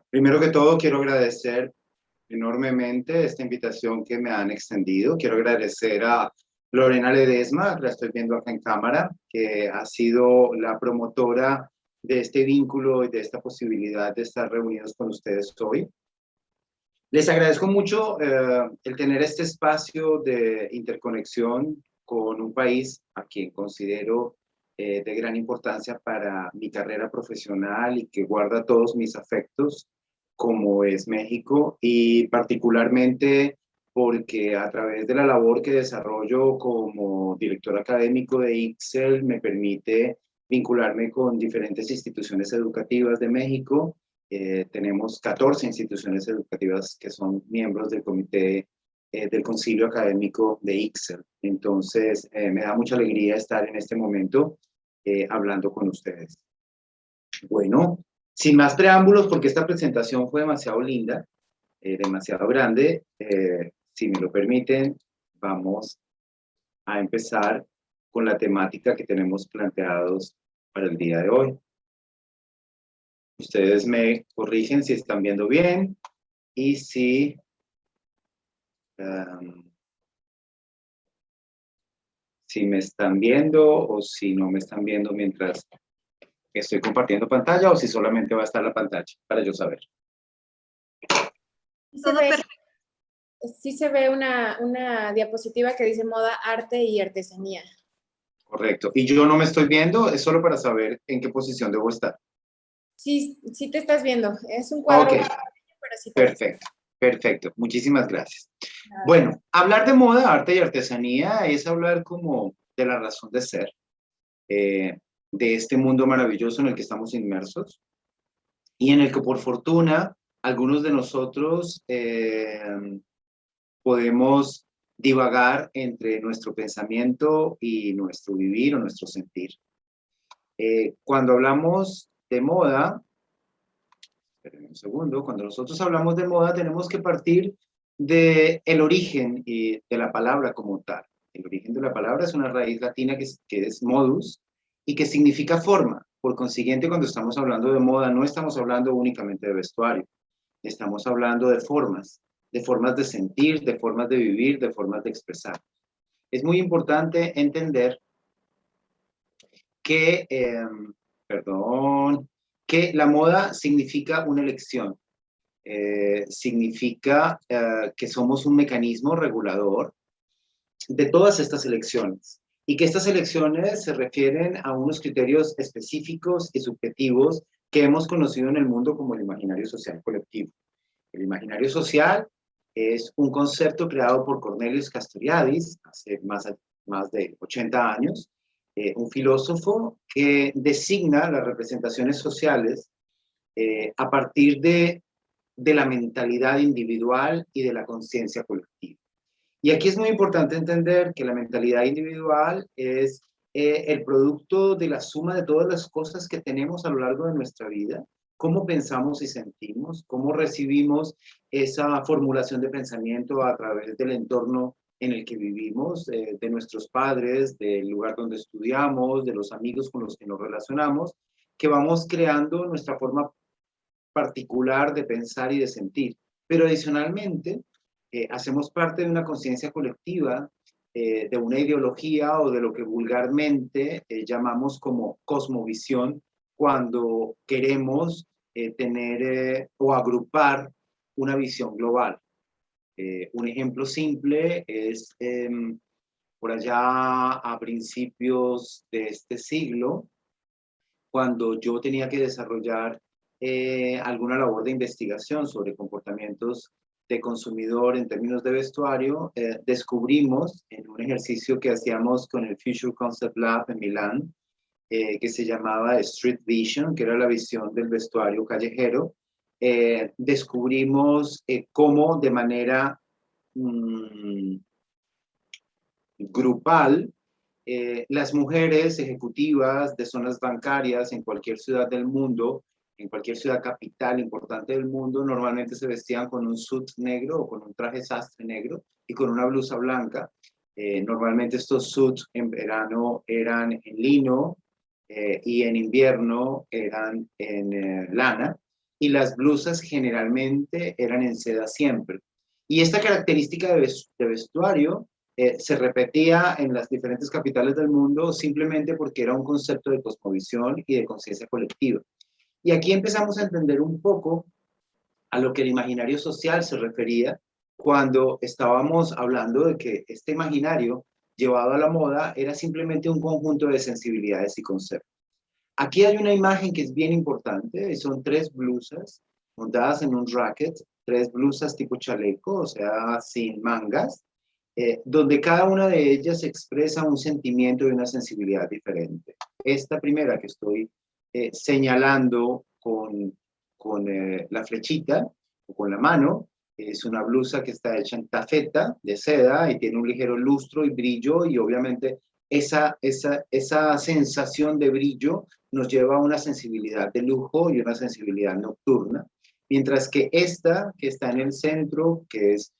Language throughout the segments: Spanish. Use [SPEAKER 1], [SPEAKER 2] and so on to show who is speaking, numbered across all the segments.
[SPEAKER 1] Primero que todo, quiero agradecer enormemente esta invitación que me han extendido. Quiero agradecer a Lorena Ledesma, la estoy viendo acá en cámara, que ha sido la promotora de este vínculo y de esta posibilidad de estar reunidos con ustedes hoy. Les agradezco mucho el tener este espacio de interconexión con un país a quien considero de gran importancia para mi carrera profesional y que guarda todos mis afectos, como es México, y particularmente porque a través de la labor que desarrollo como director académico de ICSEL me permite vincularme con diferentes instituciones educativas de México. Tenemos 14 instituciones educativas que son miembros del comité del concilio académico de ICSEL. Entonces, me da mucha alegría estar en este momento hablando con ustedes. Bueno, sin más preámbulos, porque esta presentación fue demasiado linda, demasiado grande, si me lo permiten, vamos a empezar con la temática que tenemos planteados para el día de hoy. Ustedes me corrigen si están viendo bien y si me están viendo o si no me están viendo mientras estoy compartiendo pantalla o si solamente va a estar la pantalla para yo saber.
[SPEAKER 2] Sí se ve una diapositiva que dice moda, arte y artesanía.
[SPEAKER 1] Correcto. Y yo no me estoy viendo, es solo para saber en qué posición debo estar.
[SPEAKER 2] Sí, sí te estás viendo. Es un cuadro.
[SPEAKER 1] Ok, pero sí perfecto, perfecto. Muchísimas gracias. Bueno, hablar de moda, arte y artesanía es hablar como de la razón de ser, de este mundo maravilloso en el que estamos inmersos y en el que por fortuna algunos de nosotros podemos divagar entre nuestro pensamiento y nuestro vivir o nuestro sentir. Cuando hablamos de moda, esperen un segundo, cuando nosotros hablamos de moda tenemos que partir del origen de la palabra como tal. El origen de la palabra es una raíz latina que es modus y que significa forma. Por consiguiente, cuando estamos hablando de moda, no estamos hablando únicamente de vestuario. Estamos hablando de formas de sentir, de formas de vivir, de formas de expresar. Es muy importante entender que, que la moda significa una elección. Significa que somos un mecanismo regulador de todas estas elecciones y que estas elecciones se refieren a unos criterios específicos y subjetivos que hemos conocido en el mundo como el imaginario social colectivo. El imaginario social es un concepto creado por Cornelius Castoriadis hace más de 80 años, un filósofo que designa las representaciones sociales a partir de la mentalidad individual y de la conciencia colectiva. Y aquí es muy importante entender que la mentalidad individual es el producto de la suma de todas las cosas que tenemos a lo largo de nuestra vida, cómo pensamos y sentimos, cómo recibimos esa formulación de pensamiento a través del entorno en el que vivimos, de nuestros padres, del lugar donde estudiamos, de los amigos con los que nos relacionamos, que vamos creando nuestra forma particular de pensar y de sentir. Pero adicionalmente, hacemos parte de una conciencia colectiva, de una ideología o de lo que vulgarmente llamamos como cosmovisión, cuando queremos tener o agrupar una visión global. Un ejemplo simple es por allá a principios de este siglo, cuando yo tenía que desarrollar alguna labor de investigación sobre comportamientos de consumidor en términos de vestuario, descubrimos en un ejercicio que hacíamos con el Future Concept Lab en Milán, que se llamaba Street Vision, que era la visión del vestuario callejero, descubrimos cómo de manera grupal, las mujeres ejecutivas de zonas bancarias en cualquier ciudad del mundo, en cualquier ciudad capital importante del mundo, normalmente se vestían con un suit negro o con un traje sastre negro y con una blusa blanca. Normalmente estos suits en verano eran en lino y en invierno eran en lana. y las blusas generalmente eran en seda siempre. Y esta característica de vestuario se repetía en las diferentes capitales del mundo simplemente porque era un concepto de cosmovisión y de conciencia colectiva. Y aquí empezamos a entender un poco a lo que el imaginario social se refería cuando estábamos hablando de que este imaginario llevado a la moda era simplemente un conjunto de sensibilidades y conceptos. Aquí hay una imagen que es bien importante, son 3 blusas montadas en un racket, 3 blusas tipo chaleco, o sea, sin mangas, donde cada una de ellas expresa un sentimiento y una sensibilidad diferente. Esta primera que estoy señalando con la flechita o con la mano, es una blusa que está hecha en tafeta de seda y tiene un ligero lustro y brillo, y obviamente esa sensación de brillo nos lleva a una sensibilidad de lujo y una sensibilidad nocturna, mientras que esta que está en el centro, que es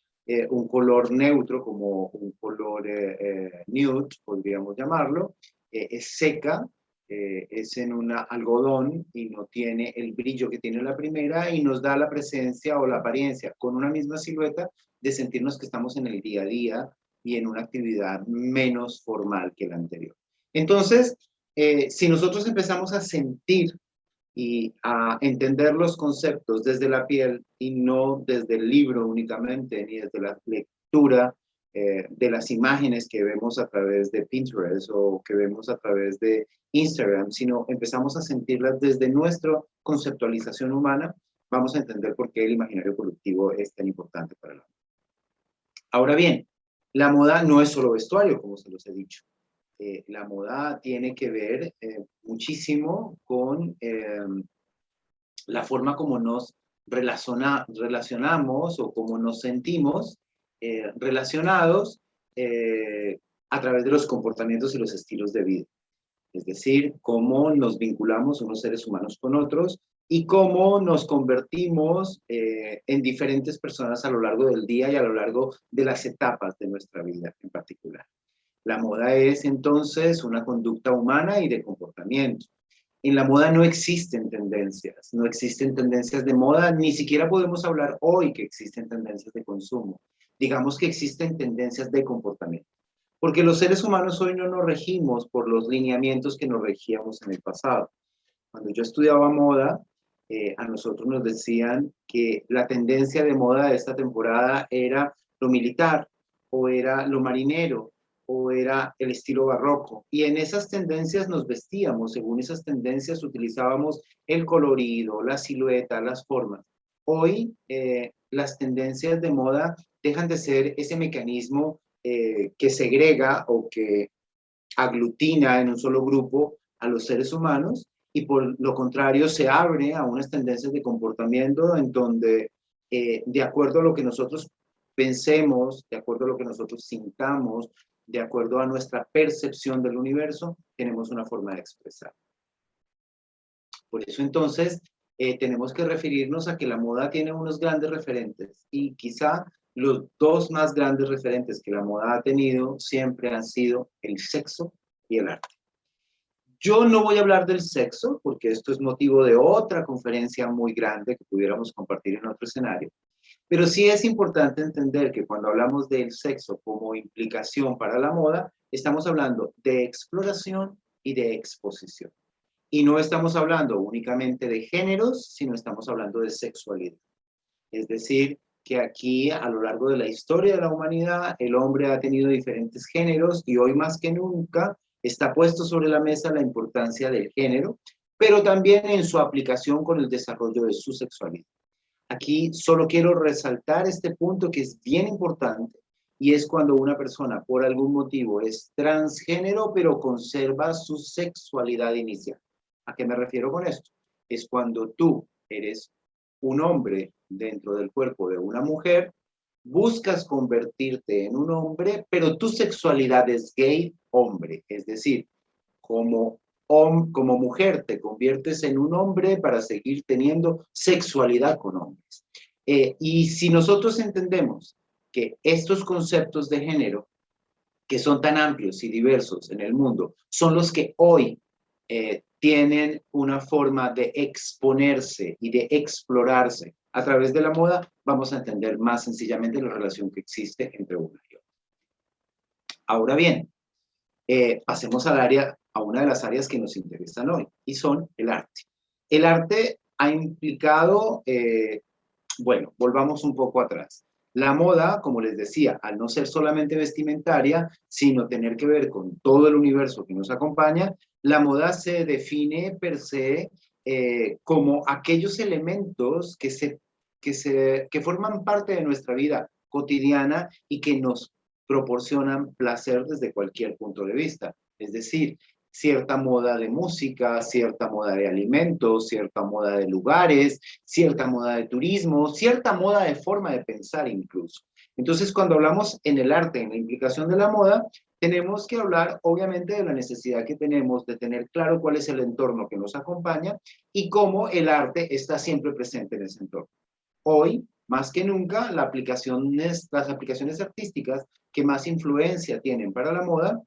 [SPEAKER 1] un color neutro, como un color nude, podríamos llamarlo, es seca, es en un algodón y no tiene el brillo que tiene la primera, y nos da la presencia o la apariencia con una misma silueta de sentirnos que estamos en el día a día y en una actividad menos formal que la anterior. Entonces, si nosotros empezamos a sentir y a entender los conceptos desde la piel y no desde el libro únicamente, ni desde la lectura de las imágenes que vemos a través de Pinterest o que vemos a través de Instagram, sino empezamos a sentirlas desde nuestra conceptualización humana, vamos a entender por qué el imaginario colectivo es tan importante para la moda. Ahora bien, la moda no es solo vestuario, como se los he dicho. La moda tiene que ver muchísimo con la forma como nos relacionamos o como nos sentimos relacionados a través de los comportamientos y los estilos de vida. Es decir, cómo nos vinculamos unos seres humanos con otros y cómo nos convertimos en diferentes personas a lo largo del día y a lo largo de las etapas de nuestra vida en particular. La moda es entonces una conducta humana y de comportamiento. En la moda no existen tendencias de moda, ni siquiera podemos hablar hoy que existen tendencias de consumo. Digamos que existen tendencias de comportamiento. Porque los seres humanos hoy no nos regimos por los lineamientos que nos regíamos en el pasado. Cuando yo estudiaba moda, a nosotros nos decían que la tendencia de moda de esta temporada era lo militar, o era lo marinero, o era el estilo barroco. Y en esas tendencias nos vestíamos, según esas tendencias utilizábamos el colorido, la silueta, las formas. Hoy las tendencias de moda dejan de ser ese mecanismo que segrega o que aglutina en un solo grupo a los seres humanos, y por lo contrario se abre a unas tendencias de comportamiento en donde de acuerdo a lo que nosotros pensemos, de acuerdo a lo que nosotros sintamos, de acuerdo a nuestra percepción del universo, tenemos una forma de expresar. Por eso entonces tenemos que referirnos a que la moda tiene unos grandes referentes, y quizá los 2 más grandes referentes que la moda ha tenido siempre han sido el sexo y el arte. Yo no voy a hablar del sexo, porque esto es motivo de otra conferencia muy grande que pudiéramos compartir en otro escenario, pero sí es importante entender que cuando hablamos del sexo como implicación para la moda, estamos hablando de exploración y de exposición. Y no estamos hablando únicamente de géneros, sino estamos hablando de sexualidad. Es decir, que aquí a lo largo de la historia de la humanidad, el hombre ha tenido diferentes géneros, y hoy más que nunca está puesto sobre la mesa la importancia del género, pero también en su aplicación con el desarrollo de su sexualidad. Aquí solo quiero resaltar este punto que es bien importante, y es cuando una persona por algún motivo es transgénero, pero conserva su sexualidad inicial. ¿A qué me refiero con esto? Es cuando tú eres un hombre dentro del cuerpo de una mujer, buscas convertirte en un hombre, pero tu sexualidad es gay hombre, es decir, como mujer te conviertes en un hombre para seguir teniendo sexualidad con hombres. Y si nosotros entendemos que estos conceptos de género, que son tan amplios y diversos en el mundo, son los que hoy tienen una forma de exponerse y de explorarse a través de la moda, vamos a entender más sencillamente la relación que existe entre una y otra. Ahora bien, pasemos a una de las áreas que nos interesan hoy, y son el arte. El arte ha implicado, bueno, volvamos un poco atrás. La moda, como les decía, al no ser solamente vestimentaria, sino tener que ver con todo el universo que nos acompaña, la moda se define per se como aquellos elementos que forman parte de nuestra vida cotidiana y que nos proporcionan placer desde cualquier punto de vista. Es decir, cierta moda de música, cierta moda de alimentos, cierta moda de lugares, cierta moda de turismo, cierta moda de forma de pensar incluso. Entonces, cuando hablamos en el arte, en la implicación de la moda, tenemos que hablar obviamente de la necesidad que tenemos de tener claro cuál es el entorno que nos acompaña y cómo el arte está siempre presente en ese entorno. Hoy, más que nunca, las aplicaciones artísticas que más influencia tienen para la moda,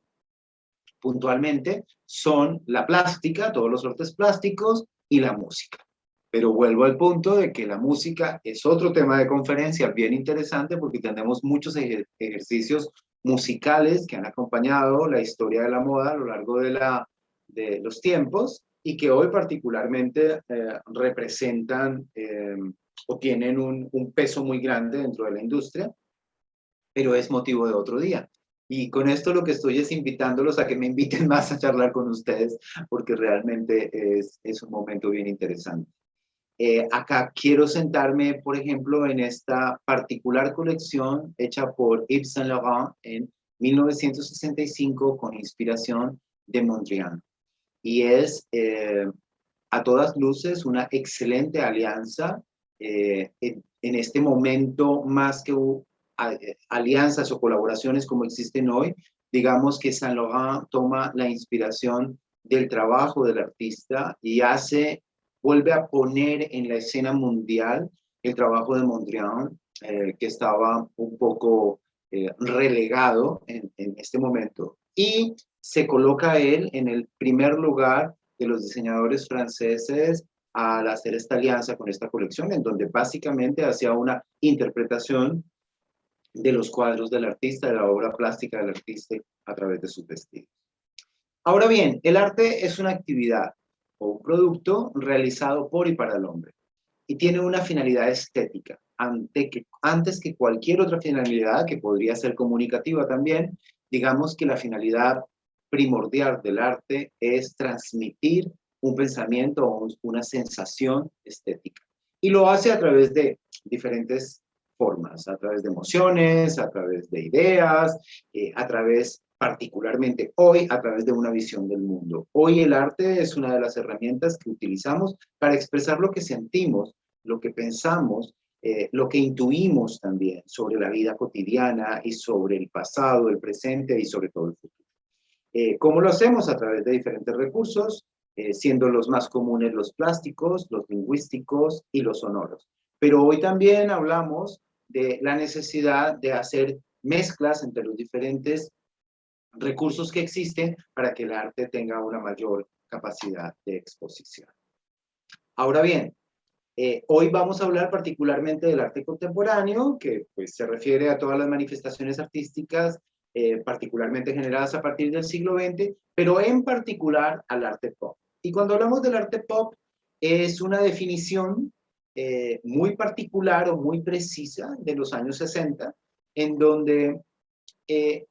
[SPEAKER 1] puntualmente, son la plástica, todos los artes plásticos y la música. Pero vuelvo al punto de que la música es otro tema de conferencia bien interesante porque tenemos muchos ejercicios musicales que han acompañado la historia de la moda a lo largo de los tiempos y que hoy particularmente representan o tienen un peso muy grande dentro de la industria, pero es motivo de otro día. Y con esto lo que estoy es invitándolos a que me inviten más a charlar con ustedes, porque realmente es un momento bien interesante. Acá quiero sentarme, por ejemplo, en esta particular colección hecha por Yves Saint Laurent en 1965 con inspiración de Mondrian. Y es a todas luces una excelente alianza en este momento más que alianzas o colaboraciones como existen hoy. Digamos que Saint Laurent toma la inspiración del trabajo del artista y vuelve a poner en la escena mundial el trabajo de Mondrian, que estaba un poco relegado en este momento. Y se coloca él en el primer lugar de los diseñadores franceses al hacer esta alianza con esta colección, en donde básicamente hacía una interpretación de los cuadros del artista, de la obra plástica del artista a través de sus vestidos. Ahora bien, el arte es una actividad o un producto realizado por y para el hombre y tiene una finalidad estética antes que cualquier otra finalidad que podría ser comunicativa también. Digamos que la finalidad primordial del arte es transmitir un pensamiento o una sensación estética y lo hace a través de diferentes formas, a través de emociones, a través de ideas, a través particularmente hoy a través de una visión del mundo. Hoy el arte es una de las herramientas que utilizamos para expresar lo que sentimos, lo que pensamos, lo que intuimos también sobre la vida cotidiana y sobre el pasado, el presente y sobre todo el futuro. ¿Cómo lo hacemos? A través de diferentes recursos, siendo los más comunes los plásticos, los lingüísticos y los sonoros. Pero hoy también hablamos de la necesidad de hacer mezclas entre los diferentes recursos que existen para que el arte tenga una mayor capacidad de exposición. Ahora bien, hoy vamos a hablar particularmente del arte contemporáneo, que pues, se refiere a todas las manifestaciones artísticas, particularmente generadas a partir del siglo XX, pero en particular al arte pop. Y cuando hablamos del arte pop, es una definición muy particular o muy precisa de los años 60, en donde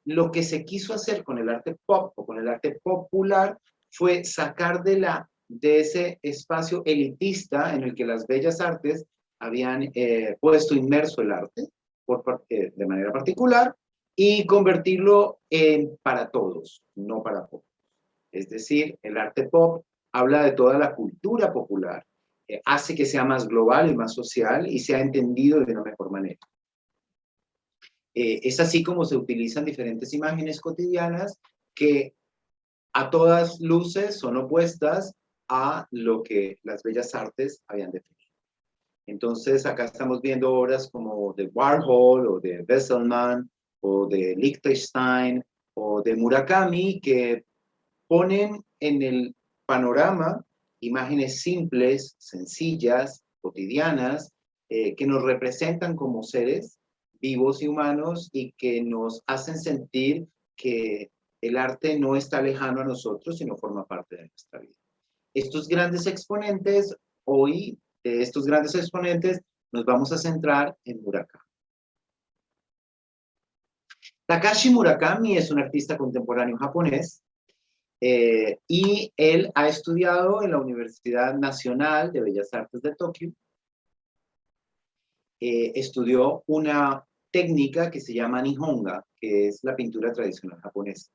[SPEAKER 1] lo que se quiso hacer con el arte pop o con el arte popular fue sacar de ese espacio elitista en el que las bellas artes habían puesto inmerso el arte de manera particular y convertirlo en para todos, no para pocos. Es decir, el arte pop habla de toda la cultura popular, hace que sea más global y más social y sea entendido de una mejor manera. Es así como se utilizan diferentes imágenes cotidianas que a todas luces son opuestas a lo que las bellas artes habían definido. Entonces, acá estamos viendo obras como de Warhol o de Besselman o de Liechtenstein o de Murakami que ponen en el panorama, imágenes simples, sencillas, cotidianas, que nos representan como seres vivos y humanos y que nos hacen sentir que el arte no está lejano a nosotros, sino forma parte de nuestra vida. Estos grandes exponentes, hoy, de estos grandes exponentes, nos vamos a centrar en Murakami. Takashi Murakami es un artista contemporáneo japonés y él ha estudiado en la Universidad Nacional de Bellas Artes de Tokio. Estudió una técnica que se llama Nihonga, que es la pintura tradicional japonesa.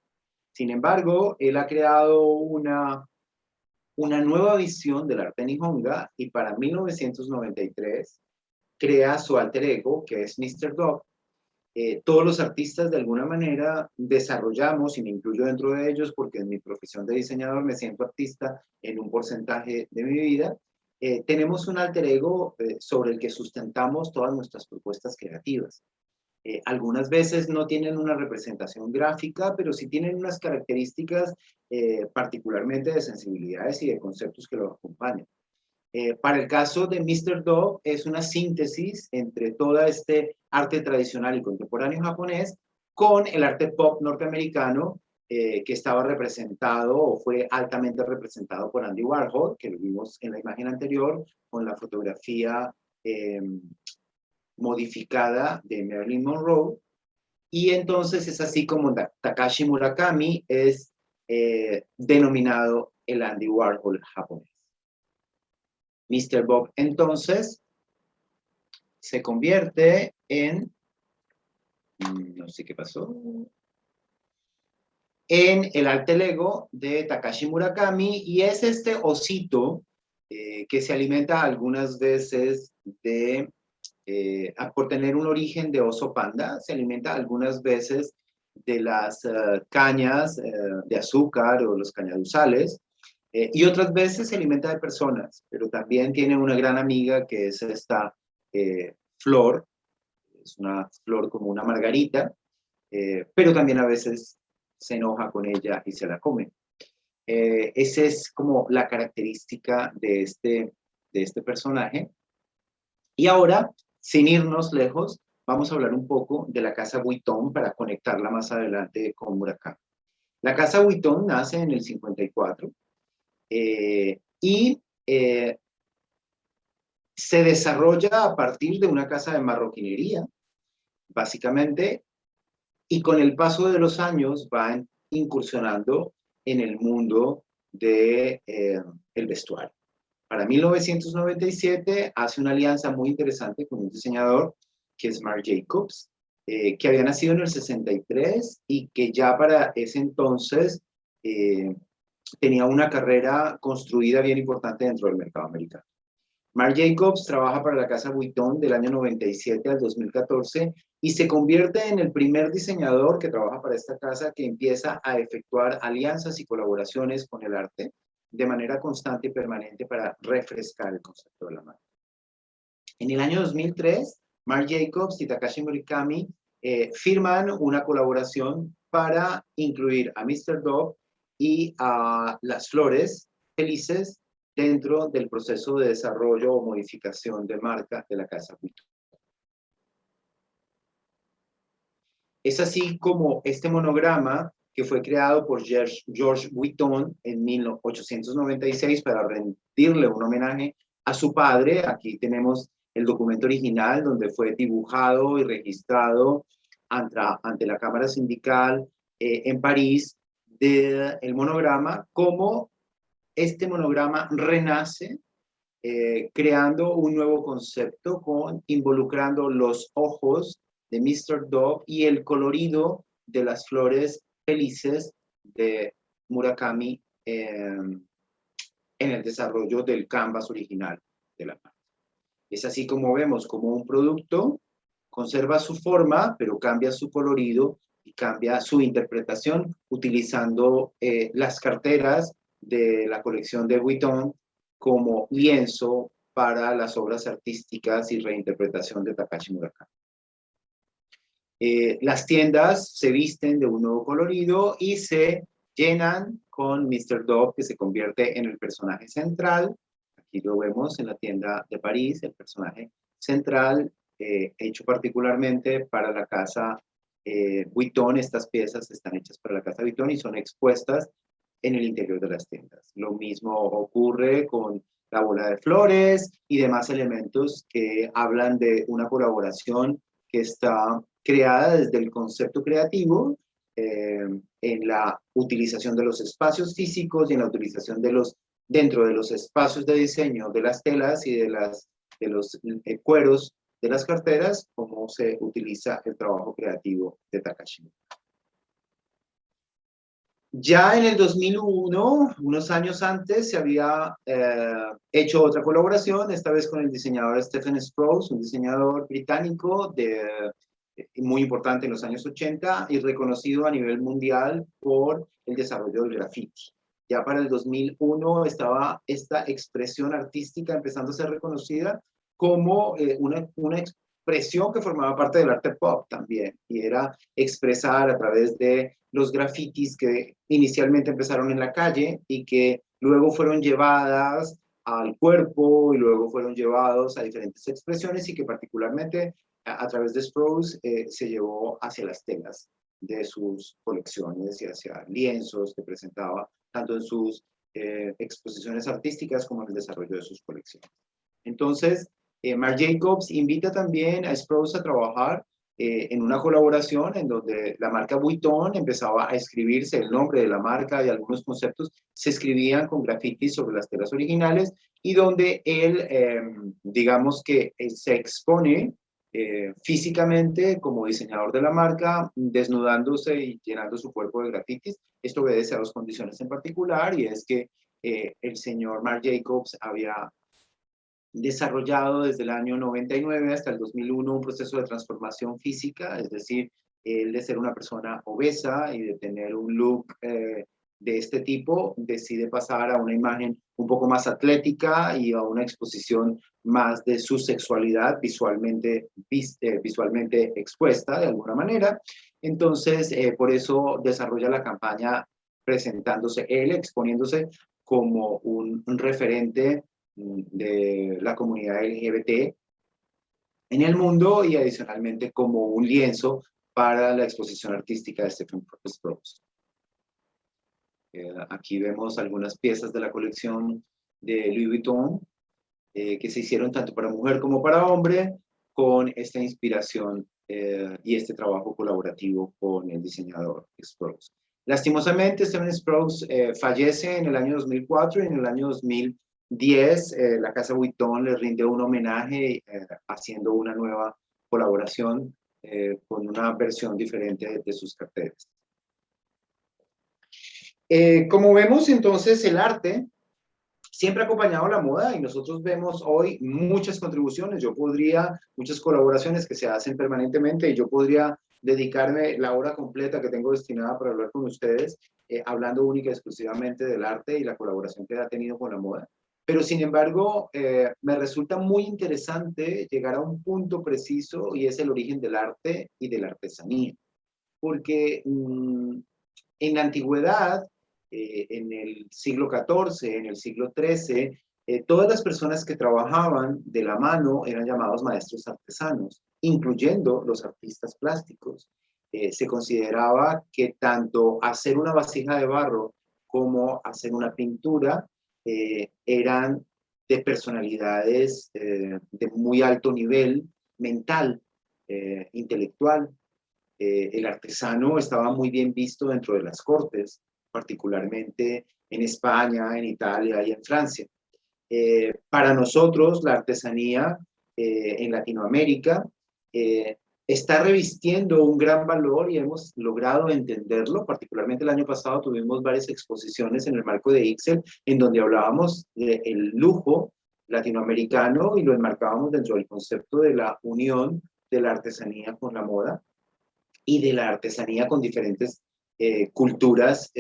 [SPEAKER 1] Sin embargo, él ha creado una nueva visión del arte Nihonga y para 1993 crea su alter ego, que es Mr. Dog. Todos los artistas de alguna manera desarrollamos, y me incluyo dentro de ellos porque en mi profesión de diseñador me siento artista en un porcentaje de mi vida, tenemos un alter ego sobre el que sustentamos todas nuestras propuestas creativas. Algunas veces no tienen una representación gráfica, pero sí tienen unas características particularmente de sensibilidades y de conceptos que lo acompañan. Para el caso de Mr. Dog, es una síntesis entre todo este arte tradicional y contemporáneo japonés con el arte pop norteamericano que estaba representado o fue altamente representado por Andy Warhol, que lo vimos en la imagen anterior, con la fotografía modificada de Marilyn Monroe. Y entonces es así como Takashi Murakami es denominado el Andy Warhol japonés. Mr. Bob entonces se convierte en, no sé qué pasó, en el alter ego de Takashi Murakami y es este osito que se alimenta algunas veces de, por tener un origen de oso panda, se alimenta algunas veces de las cañas de azúcar o los cañaduzales, y otras veces se alimenta de personas, pero también tiene una gran amiga que es esta flor, es una flor como una margarita, pero también a veces se enoja con ella y se la come. Esa es como la característica de este personaje. Y ahora, sin irnos lejos, vamos a hablar un poco de la casa Vuitton para conectarla más adelante con Murakami. La casa Vuitton nace en el 54 y se desarrolla a partir de una casa de marroquinería, básicamente, y con el paso de los años va incursionando en el mundo del vestuario. Para 1997 hace una alianza muy interesante con un diseñador que es Marc Jacobs, que había nacido en el 63 y que ya para ese entonces tenía una carrera construida bien importante dentro del mercado americano. Marc Jacobs trabaja para la casa Vuitton del año 97 al 2014 y se convierte en el primer diseñador que trabaja para esta casa que empieza a efectuar alianzas y colaboraciones con el arte de manera constante y permanente para refrescar el concepto de la marca. En el año 2003, Marc Jacobs y Takashi Murakami firman una colaboración para incluir a Mr. Dog y a las flores felices dentro del proceso de desarrollo o modificación de marca de la casa Vuitton. Es así como este monograma que fue creado por Georges Vuitton en 1896 para rendirle un homenaje a su padre. Aquí tenemos el documento original donde fue dibujado y registrado ante la Cámara Sindical en París del monograma, como este monograma renace creando un nuevo concepto involucrando los ojos de Mr. Dog y el colorido de las flores felices de Murakami en el desarrollo del canvas original de la marca. Es así como vemos como un producto conserva su forma, pero cambia su colorido y cambia su interpretación utilizando las carteras de la colección de Vuitton como lienzo para las obras artísticas y reinterpretación de Takashi Murakami. Las tiendas se visten de un nuevo colorido y se llenan con Mr. Dove, que se convierte en el personaje central. Aquí lo vemos en la tienda de París, el personaje central, hecho particularmente para la casa Vuitton. Estas piezas están hechas para la casa Vuitton y son expuestas en el interior de las tiendas. Lo mismo ocurre con la bola de flores y demás elementos que hablan de una colaboración que está creada desde el concepto creativo, en la utilización de los espacios físicos y en la utilización de los, dentro de los espacios de diseño de las telas y de los cueros de las carteras, cómo se utiliza el trabajo creativo de Takashi. Ya en el 2001, unos años antes, se había hecho otra colaboración, esta vez con el diseñador Stephen Sprouse, un diseñador británico muy importante en los años 80 y reconocido a nivel mundial por el desarrollo del graffiti. Ya para el 2001 estaba esta expresión artística empezando a ser reconocida como una expresión que formaba parte del arte pop también, y era expresar a través de los grafitis que inicialmente empezaron en la calle y que luego fueron llevadas al cuerpo y luego fueron llevados a diferentes expresiones y que particularmente a través de Sprouse se llevó hacia las telas de sus colecciones y hacia lienzos que presentaba tanto en sus exposiciones artísticas como en el desarrollo de sus colecciones. Entonces, Marc Jacobs invita también a Sprouse a trabajar en una colaboración en donde la marca Vuitton empezaba a escribirse, el nombre de la marca y algunos conceptos se escribían con grafitis sobre las telas originales, y donde él, digamos que se expone físicamente como diseñador de la marca, desnudándose y llenando su cuerpo de grafitis. Esto obedece a dos condiciones en particular, y es que el señor Marc Jacobs había desarrollado desde el año 99 hasta el 2001 un proceso de transformación física, es decir, él de ser una persona obesa y de tener un look de este tipo, decide pasar a una imagen un poco más atlética y a una exposición más de su sexualidad visualmente expuesta de alguna manera. Entonces, por eso desarrolla la campaña presentándose él, exponiéndose como un referente de la comunidad LGBT en el mundo, y adicionalmente como un lienzo para la exposición artística de Stephen Sprouse. Aquí vemos algunas piezas de la colección de Louis Vuitton que se hicieron tanto para mujer como para hombre, con esta inspiración y este trabajo colaborativo con el diseñador Sprouse. Lastimosamente, Stephen Sprouse fallece en el año 2004, y en el año 2010 la casa Vuitton le rinde un homenaje haciendo una nueva colaboración con una versión diferente de sus carteras. Como vemos, entonces, el arte siempre ha acompañado la moda, y nosotros vemos hoy muchas contribuciones. Muchas colaboraciones que se hacen permanentemente, y yo podría dedicarme la hora completa que tengo destinada para hablar con ustedes, hablando única y exclusivamente del arte y la colaboración que ha tenido con la moda. Pero, sin embargo, me resulta muy interesante llegar a un punto preciso, y es el origen del arte y de la artesanía. Porque en la antigüedad, en el siglo XIV, en el siglo XIII, todas las personas que trabajaban de la mano eran llamados maestros artesanos, incluyendo los artistas plásticos. Se consideraba que tanto hacer una vasija de barro como hacer una pintura eran de personalidades de muy alto nivel mental, intelectual. El artesano estaba muy bien visto dentro de las cortes, particularmente en España, en Italia y en Francia. Para nosotros, la artesanía en Latinoamérica está revistiendo un gran valor, y hemos logrado entenderlo. Particularmente el año pasado tuvimos varias exposiciones en el marco de Ixel, en donde hablábamos del lujo latinoamericano y lo enmarcábamos dentro del concepto de la unión de la artesanía con la moda, y de la artesanía con diferentes culturas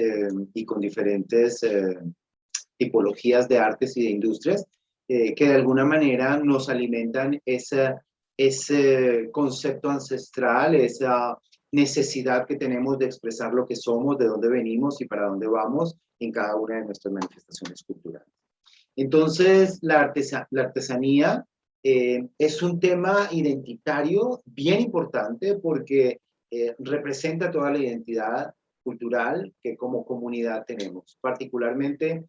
[SPEAKER 1] y con diferentes tipologías de artes y de industrias que de alguna manera nos alimentan ese concepto ancestral, necesidad que tenemos de expresar lo que somos, de dónde venimos y para dónde vamos en cada una de nuestras manifestaciones culturales. Entonces, la artesanía es un tema identitario bien importante porque representa toda la identidad cultural que como comunidad tenemos. Particularmente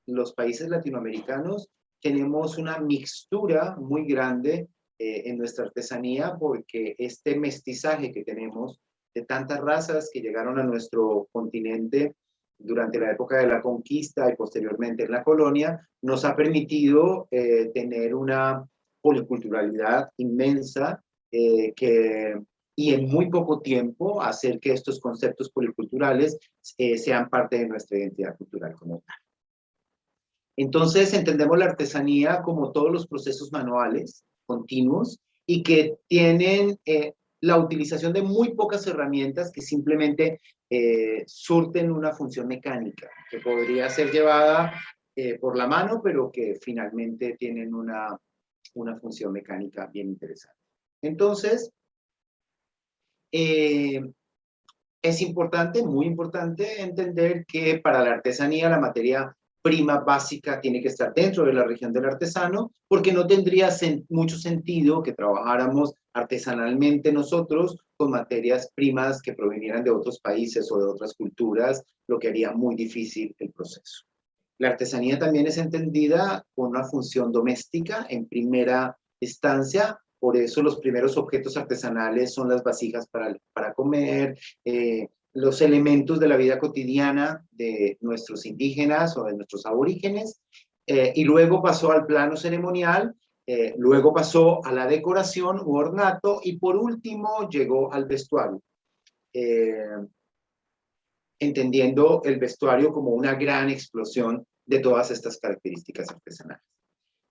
[SPEAKER 1] los países latinoamericanos tenemos una mixtura muy grande en nuestra artesanía porque este mestizaje que tenemos de tantas razas que llegaron a nuestro continente durante la época de la conquista y posteriormente en la colonia, nos ha permitido tener una policulturalidad inmensa y en muy poco tiempo hacer que estos conceptos policulturales sean parte de nuestra identidad cultural como tal. Entonces entendemos la artesanía como todos los procesos manuales continuos y que tienen la utilización de muy pocas herramientas que simplemente surten una función mecánica, que podría ser llevada por la mano, pero que finalmente tienen una función mecánica bien interesante. Entonces, es importante, muy importante, entender que para la artesanía la materia prima básica tiene que estar dentro de la región del artesano, porque no tendría mucho sentido que trabajáramos artesanalmente nosotros con materias primas que provinieran de otros países o de otras culturas, lo que haría muy difícil el proceso. La artesanía también es entendida con una función doméstica en primera instancia, por eso los primeros objetos artesanales son las vasijas para comer, los elementos de la vida cotidiana de nuestros indígenas o de nuestros aborígenes, y luego pasó al plano ceremonial, luego pasó a la decoración u ornato, y por último llegó al vestuario, entendiendo el vestuario como una gran explosión de todas estas características artesanales.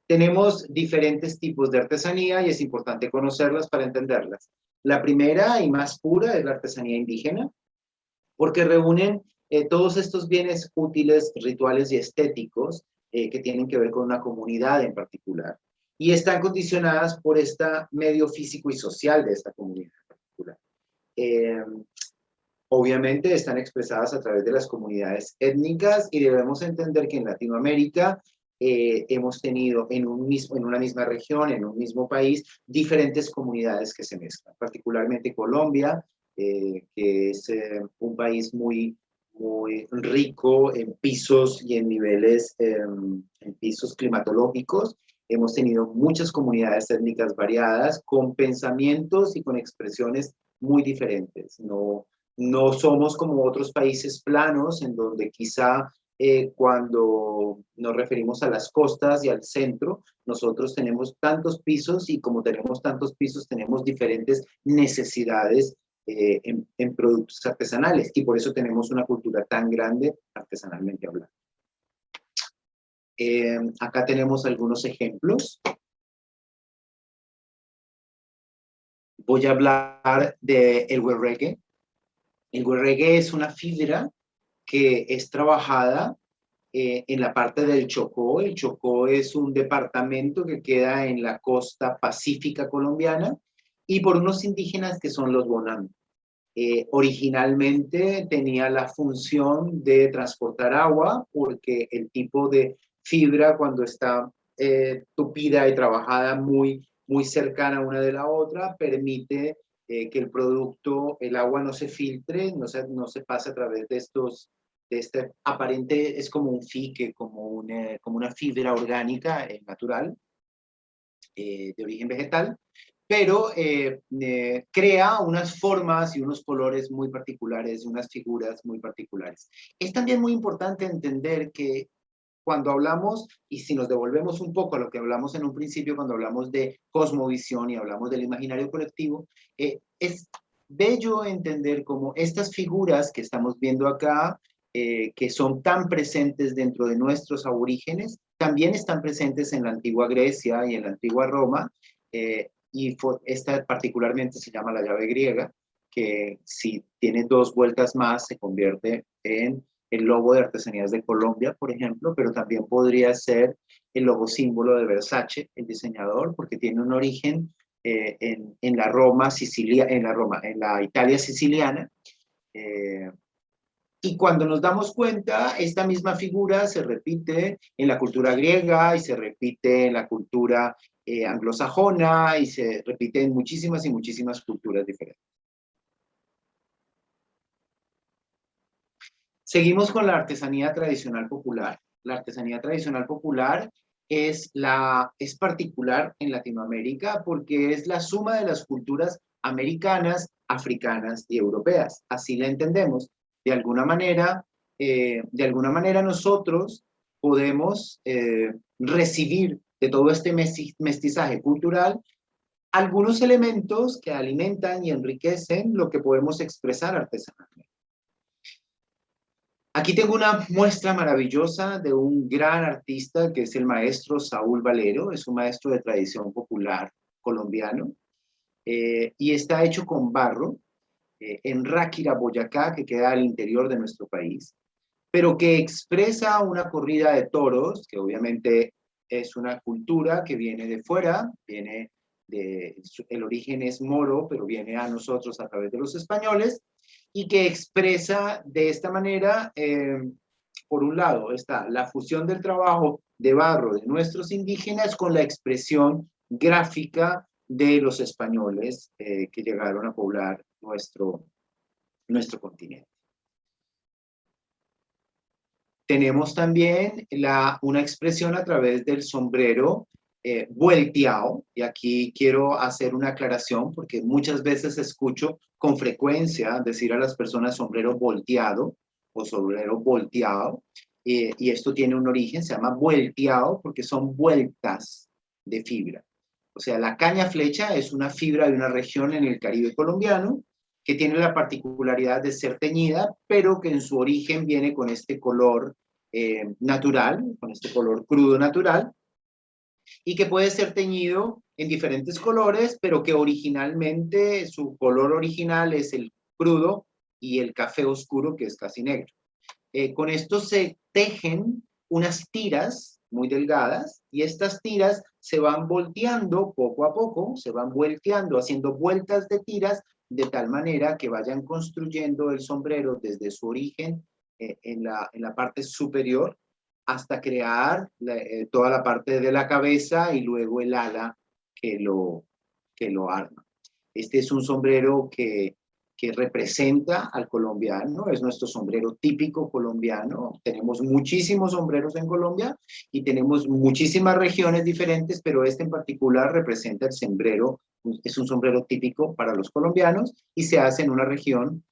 [SPEAKER 1] Tenemos diferentes tipos de artesanía y es importante conocerlas para entenderlas. La primera y más pura es la artesanía indígena, porque reúnen todos estos bienes útiles, rituales y estéticos que tienen que ver con una comunidad en particular. Y están condicionadas por este medio físico y social de esta comunidad en particular. Obviamente están expresadas a través de las comunidades étnicas y debemos entender que en Latinoamérica hemos tenido en una misma región, en un mismo país, diferentes comunidades que se mezclan, particularmente Colombia, que es un país muy rico en pisos y en niveles, en pisos climatológicos. Hemos tenido muchas comunidades étnicas variadas, con pensamientos y con expresiones muy diferentes. No somos como otros países planos, en donde quizá cuando nos referimos a las costas y al centro, nosotros tenemos tantos pisos y como tenemos tantos pisos, tenemos diferentes necesidades en productos artesanales y por eso tenemos una cultura tan grande artesanalmente hablando. Acá tenemos algunos ejemplos. Voy a hablar del huerreque. El huerreque es una fibra que es trabajada en la parte del Chocó. El Chocó es un departamento que queda en la costa pacífica colombiana y por unos indígenas que son los Bonán. Originalmente tenía la función de transportar agua porque el tipo de fibra cuando está tupida y trabajada muy cercana una de la otra permite que el producto, el agua no se filtre, no se pase a través de este aparente, es como un fique, como una fibra orgánica natural de origen vegetal, pero crea unas formas y unos colores muy particulares, unas figuras muy particulares. Es también muy importante entender que cuando hablamos, y si nos devolvemos un poco a lo que hablamos en un principio, cuando hablamos de cosmovisión y hablamos del imaginario colectivo, es bello entender cómo estas figuras que estamos viendo acá, que son tan presentes dentro de nuestros aborígenes, también están presentes en la antigua Grecia y en la antigua Roma, y esta particularmente se llama la llave griega, que si tiene 2 vueltas más se convierte en el logo de artesanías de Colombia, por ejemplo, pero también podría ser el logo símbolo de Versace, el diseñador, porque tiene un origen en la Roma, Sicilia, en la Italia siciliana. Y cuando nos damos cuenta, esta misma figura se repite en la cultura griega y se repite en la cultura anglosajona y se repite en muchísimas y muchísimas culturas diferentes. Seguimos con la artesanía tradicional popular. La artesanía tradicional popular es particular en Latinoamérica porque es la suma de las culturas americanas, africanas y europeas. Así la entendemos. De alguna manera nosotros podemos recibir de todo este mestizaje cultural algunos elementos que alimentan y enriquecen lo que podemos expresar artesanalmente. Aquí tengo una muestra maravillosa de un gran artista que es el maestro Saúl Valero, es un maestro de tradición popular colombiano, y está hecho con barro, en Ráquira, Boyacá, que queda al interior de nuestro país, pero que expresa una corrida de toros, que obviamente es una cultura que viene de fuera, el origen es moro, pero viene a nosotros a través de los españoles, y que expresa de esta manera, por un lado, está la fusión del trabajo de barro de nuestros indígenas con la expresión gráfica de los españoles que llegaron a poblar nuestro continente. Tenemos también una expresión a través del sombrero vuelteado, y aquí quiero hacer una aclaración porque muchas veces escucho con frecuencia decir a las personas sombrero volteado o sombrero volteado, y esto tiene un origen, se llama vuelteado porque son vueltas de fibra. O sea, la caña flecha es una fibra de una región en el Caribe colombiano que tiene la particularidad de ser teñida, pero que en su origen viene con este color natural, con este color crudo natural, y que puede ser teñido en diferentes colores, pero que originalmente su color original es el crudo y el café oscuro, que es casi negro. Con esto se tejen unas tiras muy delgadas y estas tiras se van volteando poco a poco, se van volteando, haciendo vueltas de tiras de tal manera que vayan construyendo el sombrero desde su origen en la parte superior hasta crear toda la parte de la cabeza y luego el ala que lo arma. Este es un sombrero que representa al colombiano, es nuestro sombrero típico colombiano. Tenemos muchísimos sombreros en Colombia y tenemos muchísimas regiones diferentes, pero este en particular representa el sombrero, es un sombrero típico para los colombianos y se hace en una región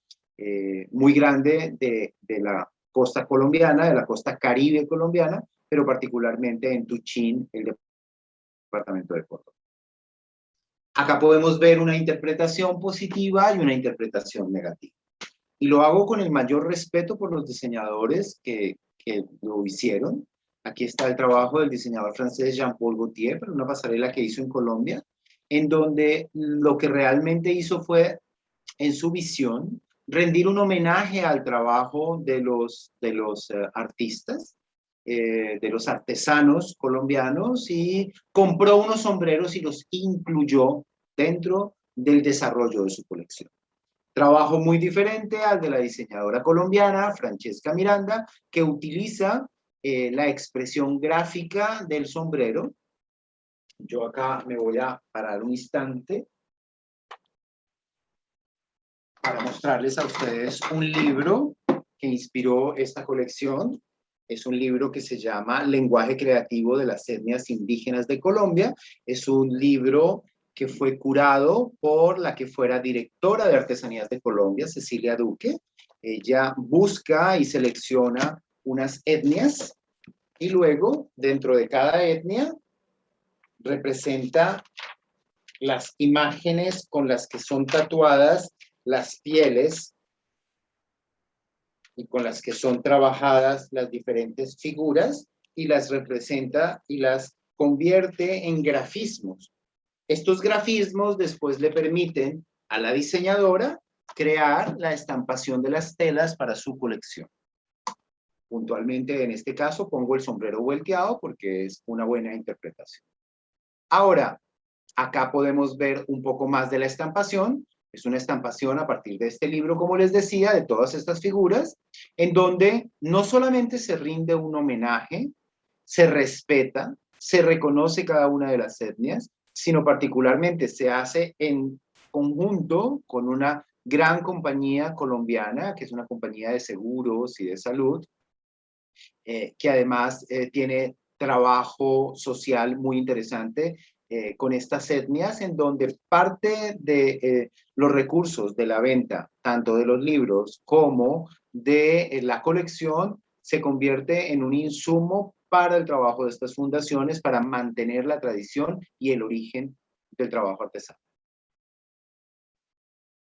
[SPEAKER 1] muy grande de la costa colombiana, de la costa caribe colombiana, pero particularmente en Tuchín, el departamento de Córdoba. Acá podemos ver una interpretación positiva y una interpretación negativa. Y lo hago con el mayor respeto por los diseñadores que lo hicieron. Aquí está el trabajo del diseñador francés Jean-Paul Gaultier, para una pasarela que hizo en Colombia, en donde lo que realmente hizo fue, en su visión, rendir un homenaje al trabajo de los artistas, de los artesanos colombianos, y compró unos sombreros y los incluyó dentro del desarrollo de su colección. Trabajo muy diferente al de la diseñadora colombiana Francesca Miranda, que utiliza la expresión gráfica del sombrero. Yo acá me voy a parar un instante para mostrarles a ustedes un libro que inspiró esta colección. Es un libro que se llama Lenguaje Creativo de las Etnias Indígenas de Colombia. Es un libro que fue curado por la que fuera directora de Artesanías de Colombia, Cecilia Duque. Ella busca y selecciona unas etnias y luego, dentro de cada etnia, representa las imágenes con las que son tatuadas las pieles y con las que son trabajadas las diferentes figuras, y las representa y las convierte en grafismos. Estos grafismos después le permiten a la diseñadora crear la estampación de las telas para su colección. Puntualmente, en este caso, pongo el sombrero volteado porque es una buena interpretación. Ahora, Acá podemos ver un poco más de la estampación. Es una estampación a partir de este libro, como les decía, de todas estas figuras, en donde no solamente se rinde un homenaje, se respeta, se reconoce cada una de las etnias, sino particularmente se hace en conjunto con una gran compañía colombiana, que es una compañía de seguros y de salud, que además tiene trabajo social muy interesante con estas etnias, en donde parte de los recursos de la venta, tanto de los libros como de la colección, se convierte en un insumo para el trabajo de estas fundaciones, para mantener la tradición y el origen del trabajo artesano.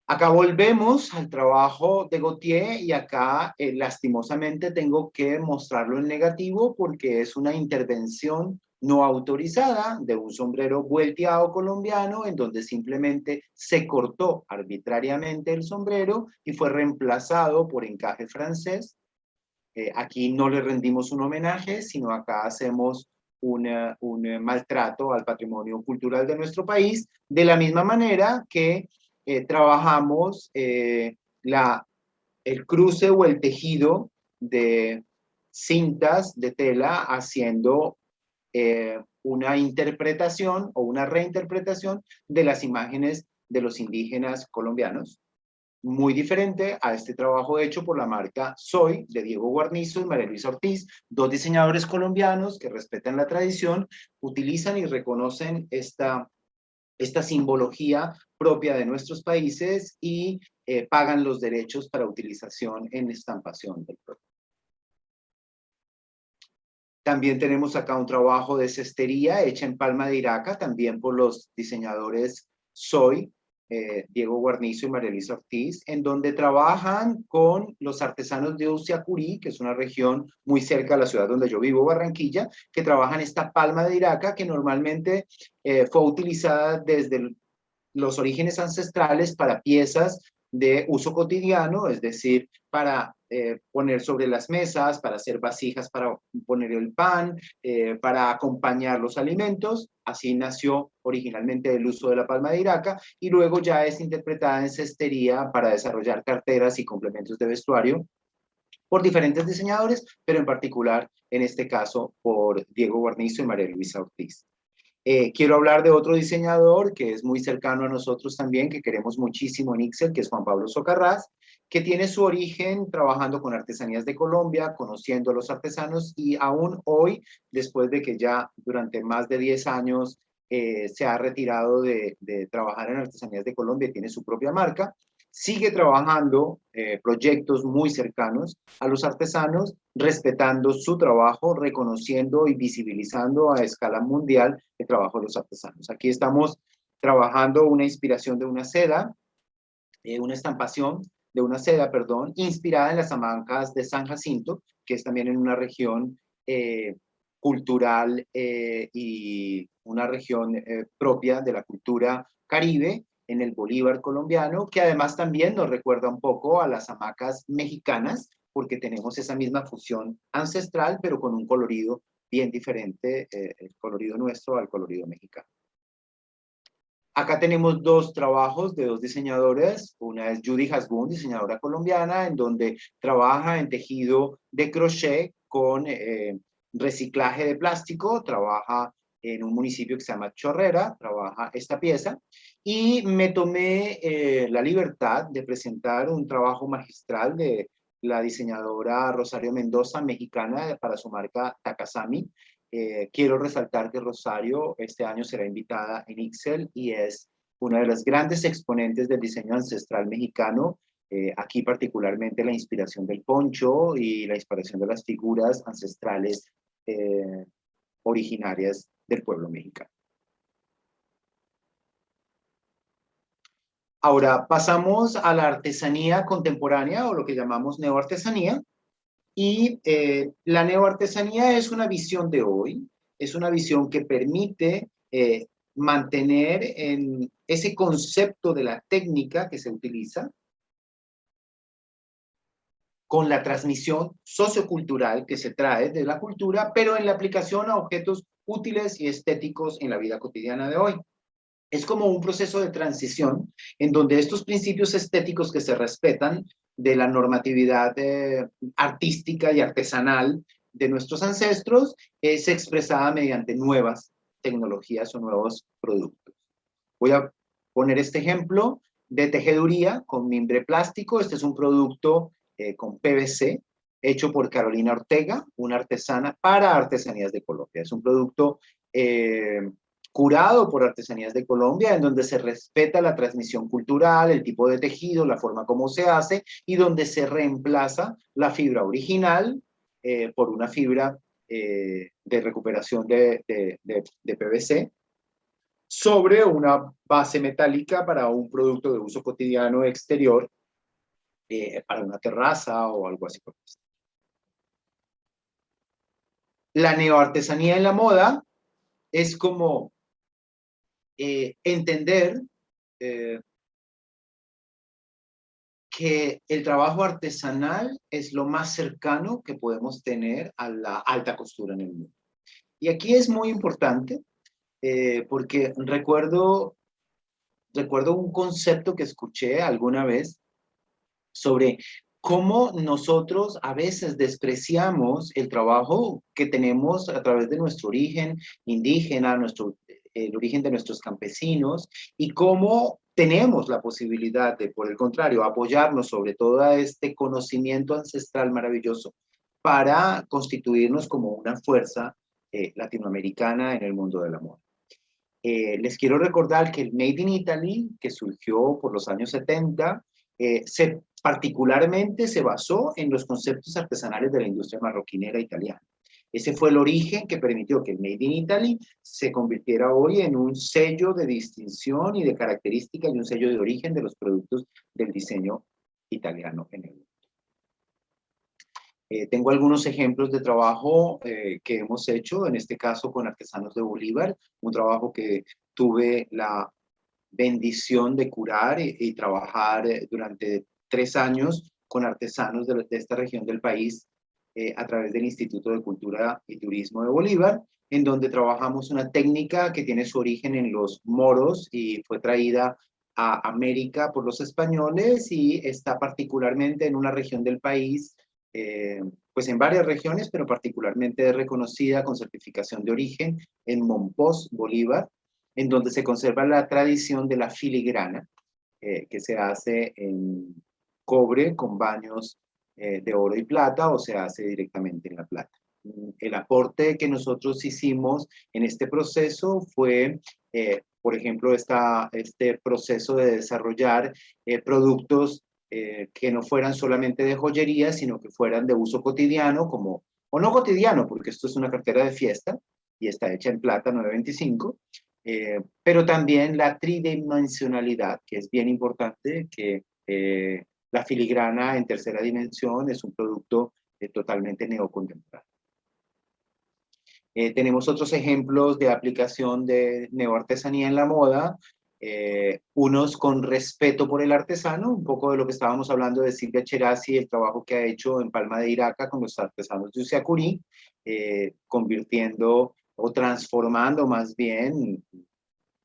[SPEAKER 1] Acá volvemos al trabajo de Gautier y acá lastimosamente tengo que mostrarlo en negativo porque es una intervención no autorizada de un sombrero vuelteado colombiano en donde simplemente se cortó arbitrariamente el sombrero y fue reemplazado por encaje francés. Aquí no le rendimos un homenaje, sino acá hacemos un maltrato al patrimonio cultural de nuestro país, de la misma manera que trabajamos el cruce o el tejido de cintas de tela haciendo una interpretación o una reinterpretación de las imágenes de los indígenas colombianos, muy diferente a este trabajo hecho por la marca Soy, de Diego Guarnizo y María Luisa Ortiz, dos diseñadores colombianos que respetan la tradición, utilizan y reconocen esta simbología propia de nuestros países y pagan los derechos para utilización en estampación del producto. También tenemos acá un trabajo de cestería hecha en Palma de Iraca, también por los diseñadores Soy, Diego Guarnizo y María Luisa Ortiz, en donde trabajan con los artesanos de Usiacurí, que es una región muy cerca de la ciudad donde yo vivo, Barranquilla, que trabajan esta palma de Iraca que normalmente fue utilizada desde los orígenes ancestrales para piezas de uso cotidiano, es decir, para poner sobre las mesas, para hacer vasijas, para poner el pan, para acompañar los alimentos. Así nació originalmente el uso de la palma de Iraca y luego ya es interpretada en cestería para desarrollar carteras y complementos de vestuario por diferentes diseñadores, pero en particular, en este caso, por Diego Guarnizo y María Luisa Ortiz. Quiero hablar de otro diseñador que es muy cercano a nosotros también, que queremos muchísimo en Ixel, que es Juan Pablo Socarrás, que tiene su origen trabajando con artesanías de Colombia, conociendo a los artesanos y aún hoy, después de que ya durante más de 10 años se ha retirado de trabajar en artesanías de Colombia y tiene su propia marca, sigue trabajando proyectos muy cercanos a los artesanos, respetando su trabajo, reconociendo y visibilizando a escala mundial el trabajo de los artesanos. Aquí estamos trabajando una inspiración de una seda, una estampación de una seda, perdón, inspirada en las hamancas de San Jacinto, que es también en una región cultural y una región propia de la cultura caribe, en el Bolívar colombiano, que además también nos recuerda un poco a las hamacas mexicanas, porque tenemos esa misma fusión ancestral, pero con un colorido bien diferente, el colorido nuestro al colorido mexicano. Acá tenemos dos trabajos de dos diseñadores. Una es Judy Hasbun, diseñadora colombiana, en donde trabaja en tejido de crochet con reciclaje de plástico, trabaja en un municipio que se llama Chorrera, trabaja esta pieza, y me tomé la libertad de presentar un trabajo magistral de la diseñadora Rosario Mendoza, mexicana, para su marca Takasami. Quiero resaltar que Rosario este año será invitada en Ixel y es una de las grandes exponentes del diseño ancestral mexicano. Aquí particularmente la inspiración del poncho y la inspiración de las figuras ancestrales originarias del pueblo mexicano. Ahora pasamos a la artesanía contemporánea o lo que llamamos neoartesanía. Y la neoartesanía es una visión de hoy, es una visión que permite mantener en ese concepto de la técnica que se utiliza con la transmisión sociocultural que se trae de la cultura, pero en la aplicación a objetos útiles y estéticos en la vida cotidiana de hoy. Es como un proceso de transición en donde estos principios estéticos que se respetan de la normatividad artística y artesanal de nuestros ancestros es expresada mediante nuevas tecnologías o nuevos productos. Voy a poner este ejemplo de tejeduría con mimbre plástico. Este es un producto con PVC hecho por Carolina Ortega, una artesana para Artesanías de Colombia. Es un producto curado por Artesanías de Colombia, en donde se respeta la transmisión cultural, el tipo de tejido, la forma como se hace, y donde se reemplaza la fibra original por una fibra de recuperación de PVC sobre una base metálica para un producto de uso cotidiano exterior, para una terraza o algo así. La neoartesanía en la moda es como entender que el trabajo artesanal es lo más cercano que podemos tener a la alta costura en el mundo. Y aquí es muy importante porque recuerdo un concepto que escuché alguna vez sobre cómo nosotros a veces despreciamos el trabajo que tenemos a través de nuestro origen indígena, el origen de nuestros campesinos, y cómo tenemos la posibilidad de, por el contrario, apoyarnos sobre todo este conocimiento ancestral maravilloso para constituirnos como una fuerza latinoamericana en el mundo del amor. Les quiero recordar que el Made in Italy, que surgió por los años 70, particularmente se basó en los conceptos artesanales de la industria marroquinera italiana. Ese fue el origen que permitió que el Made in Italy se convirtiera hoy en un sello de distinción y de característica y un sello de origen de los productos del diseño italiano en el mundo. Tengo algunos ejemplos de trabajo que hemos hecho, en este caso con Artesanos de Bolívar, un trabajo que tuve la bendición de curar y trabajar durante 3 años con artesanos de esta región del país a través del Instituto de Cultura y Turismo de Bolívar, en donde trabajamos una técnica que tiene su origen en los moros y fue traída a América por los españoles y está particularmente en una región del país, pues en varias regiones, pero particularmente reconocida con certificación de origen en Mompox, Bolívar, en donde se conserva la tradición de la filigrana, que se hace en cobre con baños de oro y plata o se hace directamente en la plata. El aporte que nosotros hicimos en este proceso fue, por ejemplo, este proceso de desarrollar productos que no fueran solamente de joyería, sino que fueran de uso cotidiano, o no cotidiano, porque esto es una cartera de fiesta y está hecha en plata 925, pero también la tridimensionalidad, que es bien importante, que la filigrana en tercera dimensión es un producto totalmente neocontemporáneo. Tenemos otros ejemplos de aplicación de neoartesanía en la moda, unos con respeto por el artesano, un poco de lo que estábamos hablando de Silvia Cherasi, el trabajo que ha hecho en Palma de Iraca con los artesanos de Usiacurí, convirtiendo o transformando más bien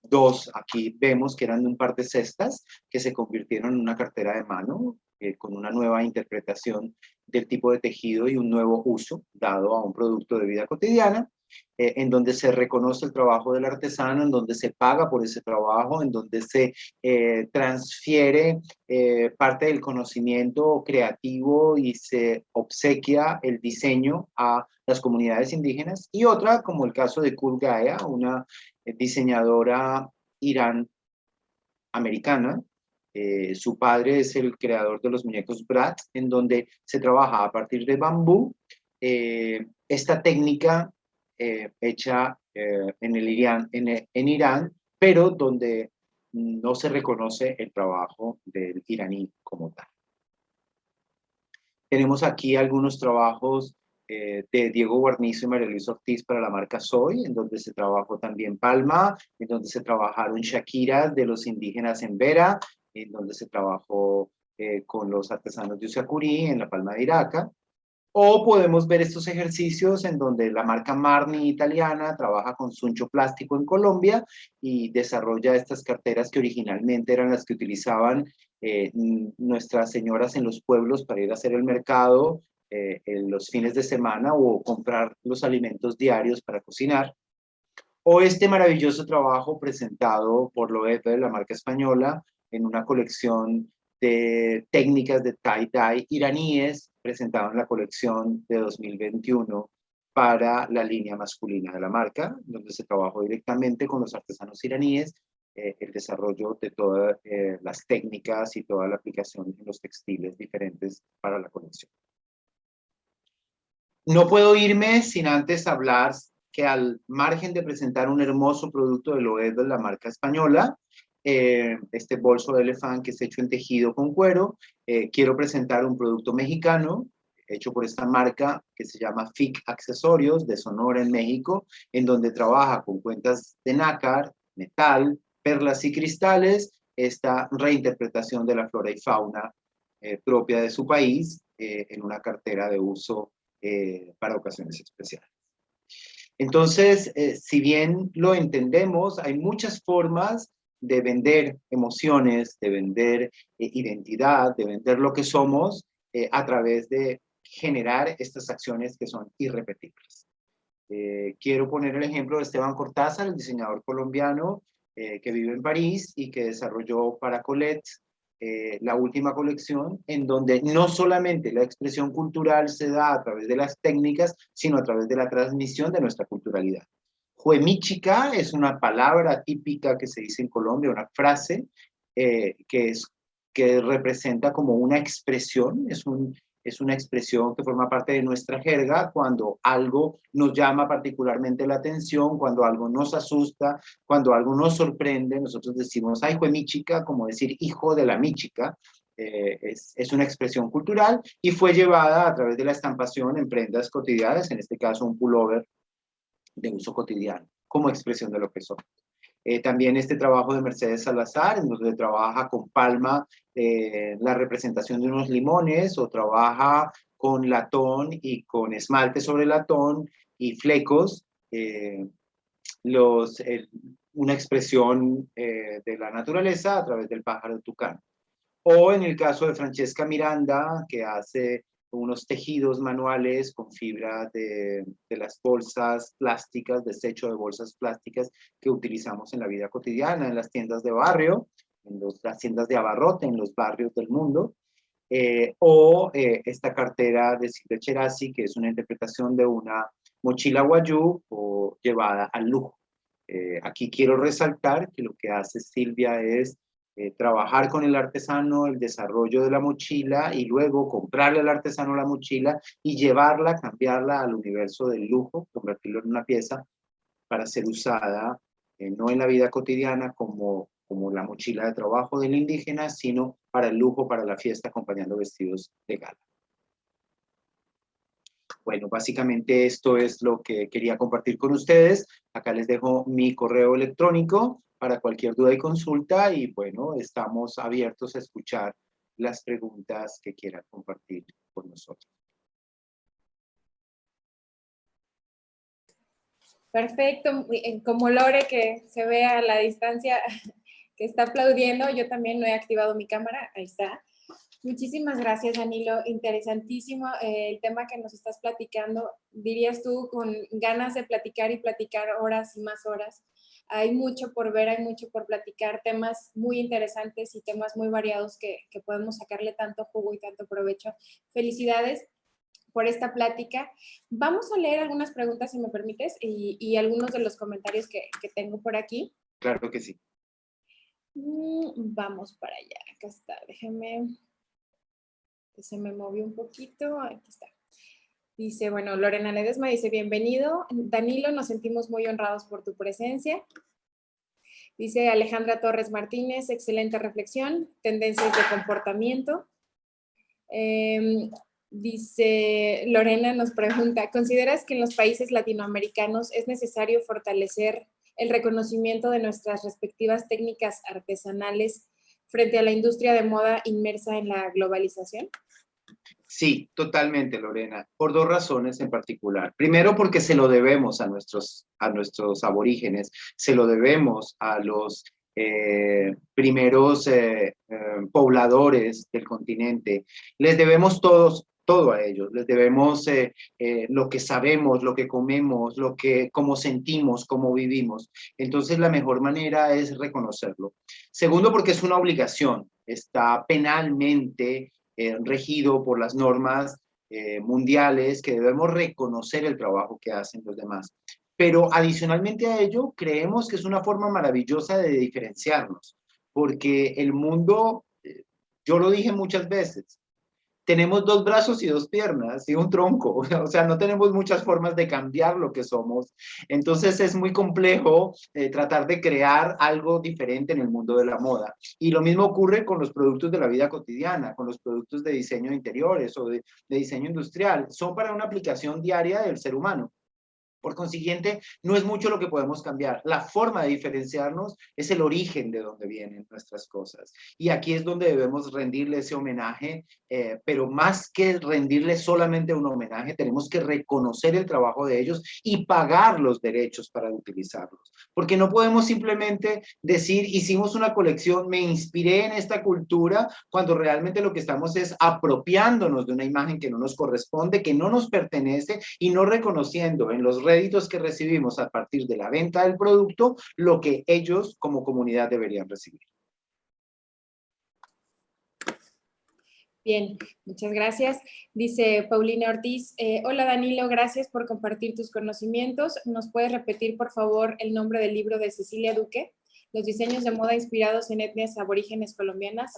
[SPEAKER 1] dos, aquí vemos que eran un par de cestas que se convirtieron en una cartera de mano con una nueva interpretación del tipo de tejido y un nuevo uso dado a un producto de vida cotidiana, en donde se reconoce el trabajo del artesano, en donde se paga por ese trabajo, en donde se transfiere parte del conocimiento creativo y se obsequia el diseño a las comunidades indígenas, y otra, como el caso de Kul Gaea, una diseñadora irán-americana. Su padre es el creador de los muñecos Bratz, en donde se trabaja a partir de bambú. Esta técnica hecha en Irán, pero donde no se reconoce el trabajo del iraní como tal. Tenemos aquí algunos trabajos de Diego Guarnizo y María Luisa Ortiz para la marca Soy, en donde se trabajó también Palma, en donde se trabajaron Shakira de los indígenas en Vera, en donde se trabajó con los artesanos de Usiacurí en la Palma de Iraca, O podemos ver estos ejercicios en donde la marca Marni italiana trabaja con Suncho Plástico en Colombia y desarrolla estas carteras que originalmente eran las que utilizaban nuestras señoras en los pueblos para ir a hacer el mercado en los fines de semana o comprar los alimentos diarios para cocinar. O este maravilloso trabajo presentado por Loewe, la marca española, en una colección de técnicas de tie-dye iraníes, presentado en la colección de 2021 para la línea masculina de la marca, donde se trabajó directamente con los artesanos iraníes el desarrollo de todas las técnicas y toda la aplicación en los textiles diferentes para la colección. No puedo irme sin antes hablar que al margen de presentar un hermoso producto de Loewe, la marca española, este bolso de elefante que es hecho en tejido con cuero, quiero presentar un producto mexicano hecho por esta marca que se llama FIC Accesorios de Sonora en México, en donde trabaja con cuentas de nácar, metal, perlas y cristales, esta reinterpretación de la flora y fauna propia de su país en una cartera de uso para ocasiones especiales. Entonces, si bien lo entendemos, hay muchas formas de vender emociones, de vender identidad, de vender lo que somos a través de generar estas acciones que son irrepetibles. Quiero poner el ejemplo de Esteban Cortázar, el diseñador colombiano que vive en París y que desarrolló para Colette la última colección, en donde no solamente la expresión cultural se da a través de las técnicas, sino a través de la transmisión de nuestra culturalidad. Juemíchica es una palabra típica que se dice en Colombia, una frase que representa como una expresión, es una expresión que forma parte de nuestra jerga cuando algo nos llama particularmente la atención, cuando algo nos asusta, cuando algo nos sorprende. Nosotros decimos, ay, fue mi chica, como decir hijo de la mi chica. Es una expresión cultural y fue llevada a través de la estampación en prendas cotidianas, en este caso un pullover de uso cotidiano, como expresión de lo que somos. También este trabajo de Mercedes Salazar, en donde trabaja con palma la representación de unos limones, o trabaja con latón y con esmalte sobre latón y flecos, una expresión de la naturaleza a través del pájaro tucán. O en el caso de Francesca Miranda, que hace unos tejidos manuales con fibra de las bolsas plásticas, desecho de bolsas plásticas que utilizamos en la vida cotidiana, en las tiendas de barrio, en las tiendas de abarrote, en los barrios del mundo. Esta cartera de Silvia Cherasi, que es una interpretación de una mochila guayú o llevada al lujo. Aquí quiero resaltar que lo que hace Silvia es trabajar con el artesano el desarrollo de la mochila y luego comprarle al artesano la mochila y llevarla, cambiarla al universo del lujo, convertirlo en una pieza para ser usada no en la vida cotidiana como la mochila de trabajo del indígena, sino para el lujo, para la fiesta, acompañando vestidos de gala. Bueno, básicamente esto es lo que quería compartir con ustedes. Acá les dejo mi correo electrónico para cualquier duda y consulta y bueno, estamos abiertos a escuchar las preguntas que quieran compartir con nosotros.
[SPEAKER 2] Perfecto, como Lore que se ve a la distancia que está aplaudiendo, yo también no he activado mi cámara, ahí está. Muchísimas gracias, Danilo, interesantísimo el tema que nos estás platicando, dirías tú, con ganas de platicar y platicar horas y más horas. Hay mucho por ver, hay mucho por platicar, temas muy interesantes y temas muy variados que podemos sacarle tanto jugo y tanto provecho. Felicidades por esta plática. Vamos a leer algunas preguntas, si me permites, y algunos de los comentarios que tengo por aquí.
[SPEAKER 1] Claro que sí.
[SPEAKER 2] Vamos para allá, acá está, déjame, se me movió un poquito, aquí está. Dice, bueno, Lorena Ledesma dice, bienvenido. Danilo, nos sentimos muy honrados por tu presencia. Dice Alejandra Torres Martínez, excelente reflexión, tendencias de comportamiento. Dice Lorena, nos pregunta, ¿consideras que en los países latinoamericanos es necesario fortalecer el reconocimiento de nuestras respectivas técnicas artesanales frente a la industria de moda inmersa en la globalización?
[SPEAKER 1] Sí, totalmente, Lorena, por dos razones en particular. Primero, porque se lo debemos a nuestros aborígenes, se lo debemos a los primeros pobladores del continente. Les debemos todo a ellos. Les debemos lo que sabemos, lo que comemos, cómo sentimos, cómo vivimos. Entonces, la mejor manera es reconocerlo. Segundo, porque es una obligación. Está penalmente regido por las normas mundiales, que debemos reconocer el trabajo que hacen los demás. Pero adicionalmente a ello, creemos que es una forma maravillosa de diferenciarnos, porque el mundo, yo lo dije muchas veces, tenemos dos brazos y dos piernas y un tronco, o sea, no tenemos muchas formas de cambiar lo que somos. Entonces es muy complejo tratar de crear algo diferente en el mundo de la moda. Y lo mismo ocurre con los productos de la vida cotidiana, con los productos de diseño de interiores o de diseño industrial. Son para una aplicación diaria del ser humano. Por consiguiente, no es mucho lo que podemos cambiar. La forma de diferenciarnos es el origen de donde vienen nuestras cosas. Y aquí es donde debemos rendirle ese homenaje, pero más que rendirle solamente un homenaje, tenemos que reconocer el trabajo de ellos y pagar los derechos para utilizarlos. Porque no podemos simplemente decir, hicimos una colección, me inspiré en esta cultura, cuando realmente lo que estamos es apropiándonos de una imagen que no nos corresponde, que no nos pertenece, y no reconociendo en los réditos que recibimos a partir de la venta del producto lo que ellos como comunidad deberían recibir.
[SPEAKER 2] Bien, muchas gracias. Dice Paulina Ortiz, hola Danilo, gracias por compartir tus conocimientos. ¿Nos puedes repetir, por favor, el nombre del libro de Cecilia Duque? Los diseños de moda inspirados en etnias aborígenes colombianas.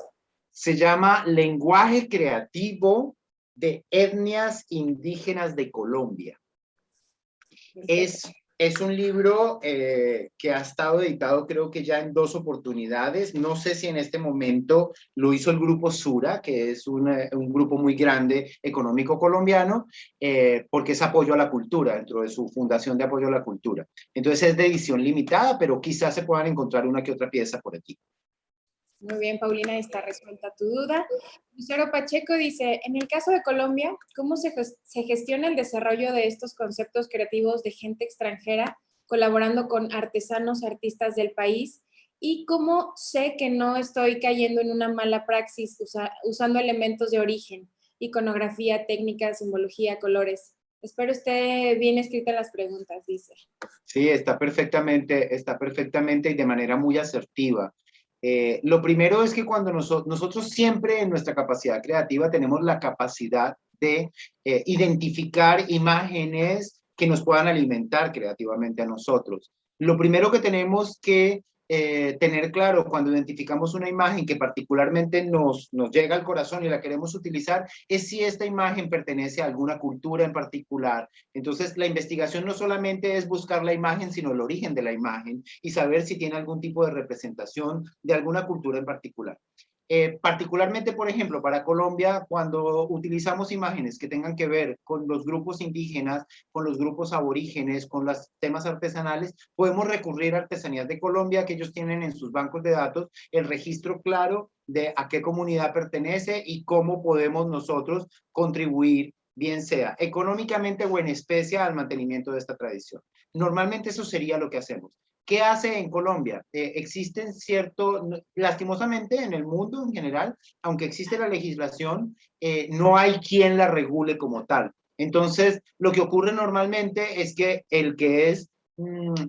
[SPEAKER 1] Se llama Lenguaje Creativo de Etnias Indígenas de Colombia. Es un libro que ha estado editado creo que ya en 2 oportunidades. No sé si en este momento lo hizo el grupo Sura, que es un grupo muy grande económico colombiano, porque es apoyo a la cultura, dentro de su fundación de apoyo a la cultura. Entonces es de edición limitada, pero quizás se puedan encontrar una que otra pieza por aquí.
[SPEAKER 2] Muy bien, Paulina, está resuelta tu duda. Lucero Pacheco dice, en el caso de Colombia, ¿cómo se gestiona el desarrollo de estos conceptos creativos de gente extranjera colaborando con artesanos, artistas del país? ¿Y cómo sé que no estoy cayendo en una mala praxis usando elementos de origen, iconografía, técnica, simbología, colores? Espero esté bien escrita las preguntas, dice.
[SPEAKER 1] Sí, está perfectamente y de manera muy asertiva. Lo primero es que cuando nosotros siempre en nuestra capacidad creativa tenemos la capacidad de identificar imágenes que nos puedan alimentar creativamente a nosotros. Lo primero que tenemos que tener claro cuando identificamos una imagen que particularmente nos llega al corazón y la queremos utilizar es si esta imagen pertenece a alguna cultura en particular. Entonces, la investigación no solamente es buscar la imagen, sino el origen de la imagen y saber si tiene algún tipo de representación de alguna cultura en particular. Particularmente, por ejemplo, para Colombia, cuando utilizamos imágenes que tengan que ver con los grupos indígenas, con los grupos aborígenes, con los temas artesanales, podemos recurrir a Artesanías de Colombia, que ellos tienen en sus bancos de datos el registro claro de a qué comunidad pertenece y cómo podemos nosotros contribuir, bien sea económicamente o en especie, al mantenimiento de esta tradición. Normalmente eso sería lo que hacemos. ¿Qué hace en Colombia? Existen lastimosamente en el mundo en general, aunque existe la legislación, no hay quien la regule como tal. Entonces, lo que ocurre normalmente es que el que es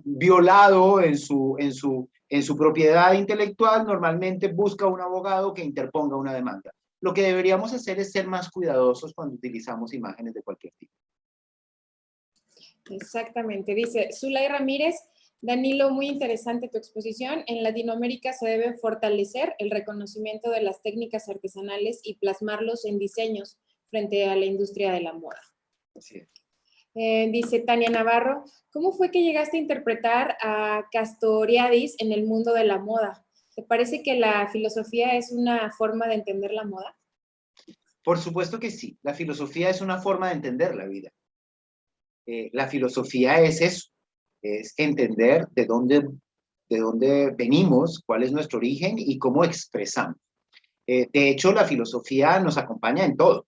[SPEAKER 1] violado en su propiedad intelectual, normalmente busca un abogado que interponga una demanda. Lo que deberíamos hacer es ser más cuidadosos cuando utilizamos imágenes de cualquier tipo.
[SPEAKER 2] Exactamente. Dice Zulay Ramírez, Danilo, muy interesante tu exposición. En Latinoamérica se debe fortalecer el reconocimiento de las técnicas artesanales y plasmarlos en diseños frente a la industria de la moda.
[SPEAKER 1] Así es.
[SPEAKER 2] Dice Tania Navarro, ¿cómo fue que llegaste a interpretar a Castoriadis en el mundo de la moda? ¿Te parece que la filosofía es una forma de entender la moda?
[SPEAKER 1] Por supuesto que sí. La filosofía es una forma de entender la vida. La filosofía es eso, es entender de dónde venimos, cuál es nuestro origen y cómo expresamos. De hecho, la filosofía nos acompaña en todo.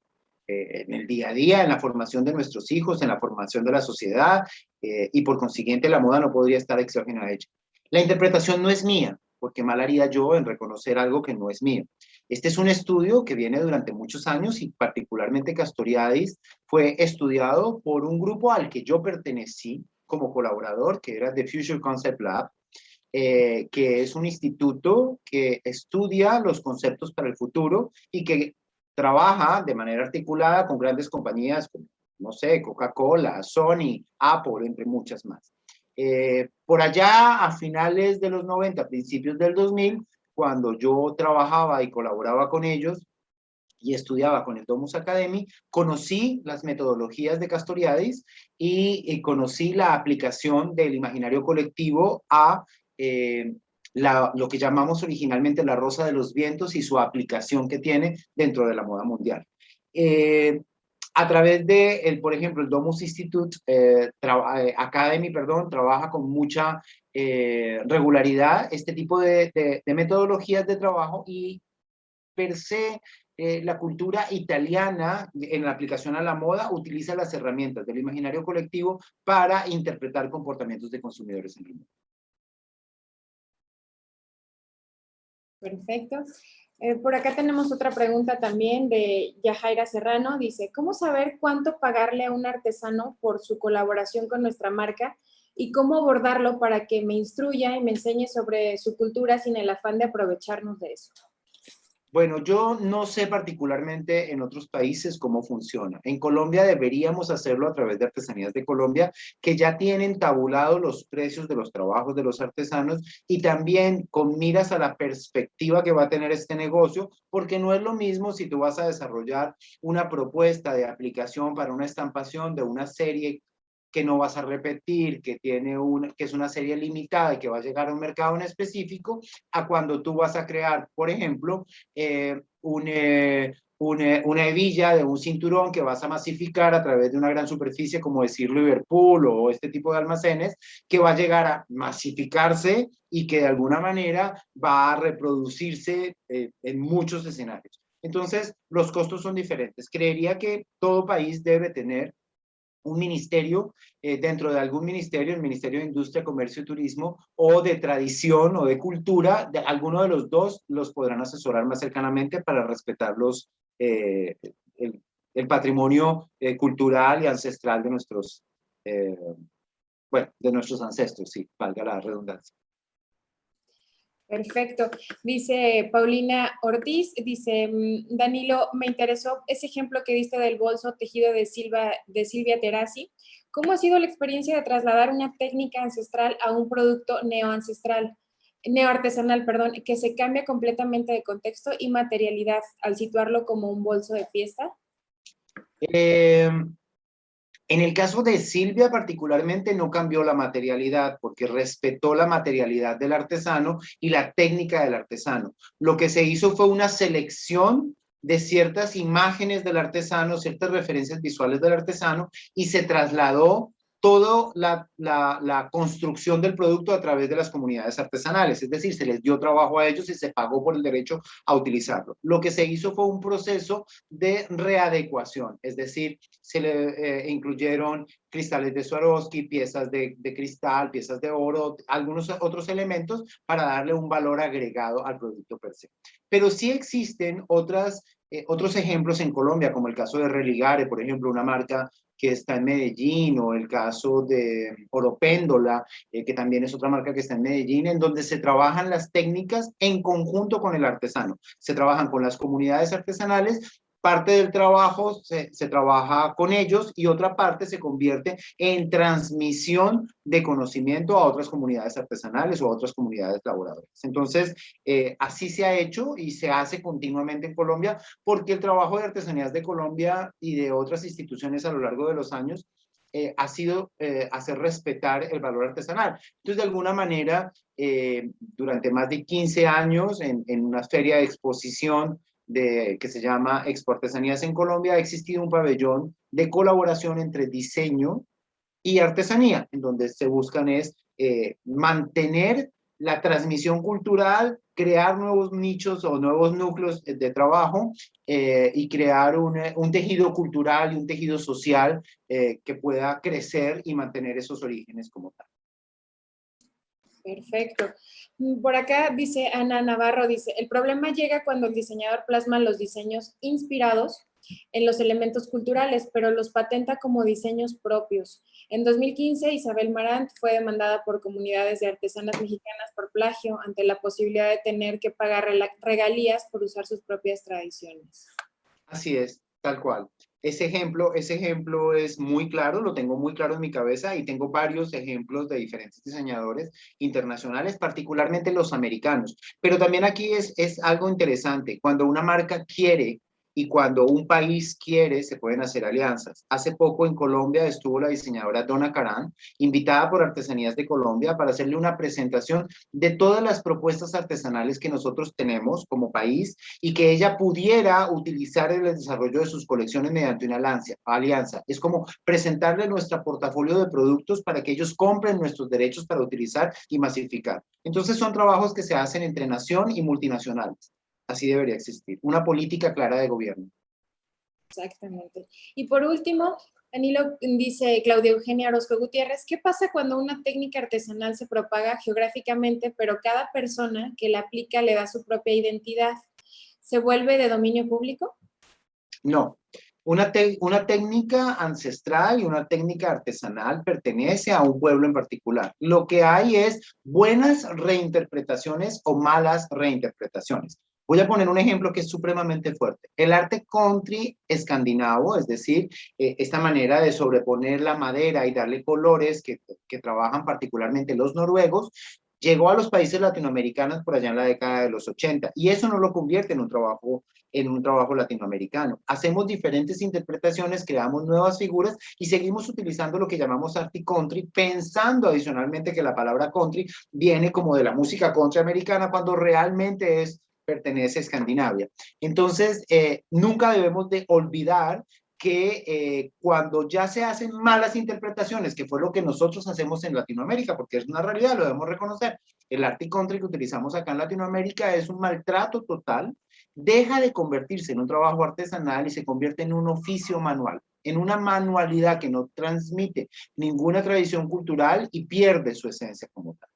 [SPEAKER 1] en el día a día, en la formación de nuestros hijos, en la formación de la sociedad, y por consiguiente la moda no podría estar exógena a ella. La interpretación no es mía, porque mal haría yo en reconocer algo que no es mío. Este es un estudio que viene durante muchos años y particularmente Castoriadis fue estudiado por un grupo al que yo pertenecí como colaborador, que era The Future Concept Lab, que es un instituto que estudia los conceptos para el futuro y que trabaja de manera articulada con grandes compañías como, no sé, Coca-Cola, Sony, Apple, entre muchas más. Por allá, a finales de los 90, principios del 2000, cuando yo trabajaba y colaboraba con ellos y estudiaba con el Domus Academy, conocí las metodologías de Castoriadis y conocí la aplicación del imaginario colectivo a lo que llamamos originalmente la Rosa de los Vientos y su aplicación que tiene dentro de la moda mundial. A través de, por ejemplo, el Domus Institute Academy, perdón, trabaja con mucha regularidad este tipo de metodologías de trabajo y per se la cultura italiana en la aplicación a la moda utiliza las herramientas del imaginario colectivo para interpretar comportamientos de consumidores en el mundo.
[SPEAKER 2] Perfecto. Por acá tenemos otra pregunta también de Yajaira Serrano. Dice, ¿cómo saber cuánto pagarle a un artesano por su colaboración con nuestra marca y cómo abordarlo para que me instruya y me enseñe sobre su cultura sin el afán de aprovecharnos de eso?
[SPEAKER 1] Bueno, yo no sé particularmente en otros países cómo funciona. En Colombia deberíamos hacerlo a través de Artesanías de Colombia, que ya tienen tabulados los precios de los trabajos de los artesanos y también con miras a la perspectiva que va a tener este negocio, porque no es lo mismo si tú vas a desarrollar una propuesta de aplicación para una estampación de una serie que no vas a repetir, que es una serie limitada y que va a llegar a un mercado en específico, a cuando tú vas a crear, por ejemplo, una hebilla de un cinturón que vas a masificar a través de una gran superficie, como decir Liverpool o este tipo de almacenes, que va a llegar a masificarse y que de alguna manera va a reproducirse en muchos escenarios. Entonces, los costos son diferentes. Creería que todo país debe tener un ministerio, dentro de algún ministerio, el Ministerio de Industria, Comercio y Turismo, o de tradición o de cultura, de alguno de los dos los podrán asesorar más cercanamente para respetar el, el patrimonio cultural y ancestral de nuestros, bueno, de nuestros ancestros, sí, valga la redundancia.
[SPEAKER 2] Perfecto. Dice Paulina Ortiz, dice, Danilo, me interesó ese ejemplo que diste del bolso tejido de Silvia Terasi. ¿Cómo ha sido la experiencia de trasladar una técnica ancestral a un producto neoartesanal, perdón, que se cambia completamente de contexto y materialidad al situarlo como un bolso de fiesta?
[SPEAKER 1] En el caso de Silvia particularmente no cambió la materialidad porque respetó la materialidad del artesano y la técnica del artesano. Lo que se hizo fue una selección de ciertas imágenes del artesano, ciertas referencias visuales del artesano y se trasladó toda la construcción del producto a través de las comunidades artesanales, es decir, se les dio trabajo a ellos y se pagó por el derecho a utilizarlo. Lo que se hizo fue un proceso de readecuación, es decir, se le incluyeron cristales de Swarovski, piezas de cristal, piezas de oro, algunos otros elementos para darle un valor agregado al producto per se. Pero sí existen otros ejemplos en Colombia, como el caso de Religare, por ejemplo, una marca que está en Medellín, o el caso de Oropéndola, que también es otra marca que está en Medellín, en donde se trabajan las técnicas en conjunto con el artesano. Se trabajan con las comunidades artesanales, parte del trabajo se trabaja con ellos y otra parte se convierte en transmisión de conocimiento a otras comunidades artesanales o a otras comunidades laboradoras. Entonces, así se ha hecho y se hace continuamente en Colombia porque el trabajo de Artesanías de Colombia y de otras instituciones a lo largo de los años ha sido hacer respetar el valor artesanal. Entonces, de alguna manera, durante más de 15 años, en una feria de exposición que se llama Expo Artesanías en Colombia, ha existido un pabellón de colaboración entre diseño y artesanía, en donde se buscan es mantener la transmisión cultural, crear nuevos nichos o nuevos núcleos de trabajo y crear un tejido cultural y un tejido social que pueda crecer y mantener esos orígenes como tal.
[SPEAKER 2] Perfecto. Por acá dice Ana Navarro, dice, el problema llega cuando el diseñador plasma los diseños inspirados en los elementos culturales, pero los patenta como diseños propios. En 2015, Isabel Marant fue demandada por comunidades de artesanas mexicanas por plagio ante la posibilidad de tener que pagar regalías por usar sus propias tradiciones.
[SPEAKER 1] Así es, tal cual. Ese ejemplo es muy claro, lo tengo muy claro en mi cabeza y tengo varios ejemplos de diferentes diseñadores internacionales, particularmente los americanos. Pero también aquí es algo interesante, cuando una marca quiere y cuando un país quiere, se pueden hacer alianzas. Hace poco en Colombia estuvo la diseñadora Donna Karan, invitada por Artesanías de Colombia para hacerle una presentación de todas las propuestas artesanales que nosotros tenemos como país y que ella pudiera utilizar en el desarrollo de sus colecciones mediante una alianza. Es como presentarle nuestro portafolio de productos para que ellos compren nuestros derechos para utilizar y masificar. Entonces son trabajos que se hacen entre nación y multinacionales. Así debería existir. Una política clara de gobierno.
[SPEAKER 2] Exactamente. Y por último, Danilo dice Claudia Eugenia Orozco Gutiérrez, ¿qué pasa cuando una técnica artesanal se propaga geográficamente, pero cada persona que la aplica le da su propia identidad? ¿Se vuelve de dominio público?
[SPEAKER 1] No. Una técnica ancestral y una técnica artesanal pertenece a un pueblo en particular. Lo que hay es buenas reinterpretaciones o malas reinterpretaciones. Voy a poner un ejemplo que es supremamente fuerte. El arte country escandinavo, es decir, esta manera de sobreponer la madera y darle colores que trabajan particularmente los noruegos, llegó a los países latinoamericanos por allá en la década de los 80 y eso no lo convierte en un trabajo latinoamericano. Hacemos diferentes interpretaciones, creamos nuevas figuras y seguimos utilizando lo que llamamos arte country, pensando adicionalmente que la palabra country viene como de la música country americana cuando realmente pertenece a Escandinavia. Entonces, nunca debemos de olvidar que cuando ya se hacen malas interpretaciones, que fue lo que nosotros hacemos en Latinoamérica, porque es una realidad, lo debemos reconocer, el arte country que utilizamos acá en Latinoamérica es un maltrato total, deja de convertirse en un trabajo artesanal y se convierte en un oficio manual, en una manualidad que no transmite ninguna tradición cultural y pierde su esencia como tal.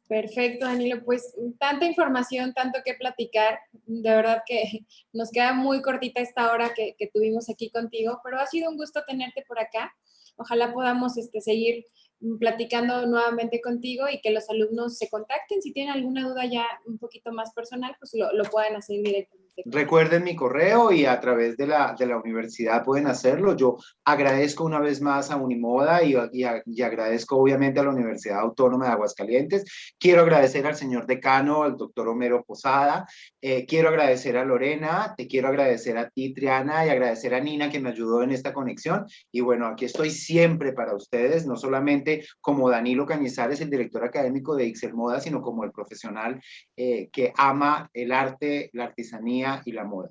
[SPEAKER 2] Perfecto, Danilo. Pues tanta información, tanto que platicar. De verdad que nos queda muy cortita esta hora que tuvimos aquí contigo, pero ha sido un gusto tenerte por acá. Ojalá podamos seguir platicando nuevamente contigo y que los alumnos se contacten. Si tienen alguna duda ya un poquito más personal, pues lo pueden hacer directamente.
[SPEAKER 1] Recuerden mi correo y a través de la universidad pueden hacerlo. Yo agradezco una vez más a Unimoda y agradezco obviamente a la Universidad Autónoma de Aguascalientes. Quiero agradecer al señor decano, al doctor Homero Posada. Quiero agradecer a Lorena, te quiero agradecer a ti, Triana, y agradecer a Nina que me ayudó en esta conexión. Y bueno, aquí estoy siempre para ustedes, no solamente como Danilo Cañizares, el director académico de Ixel Moda, sino como el profesional que ama el arte, la artesanía y la moda.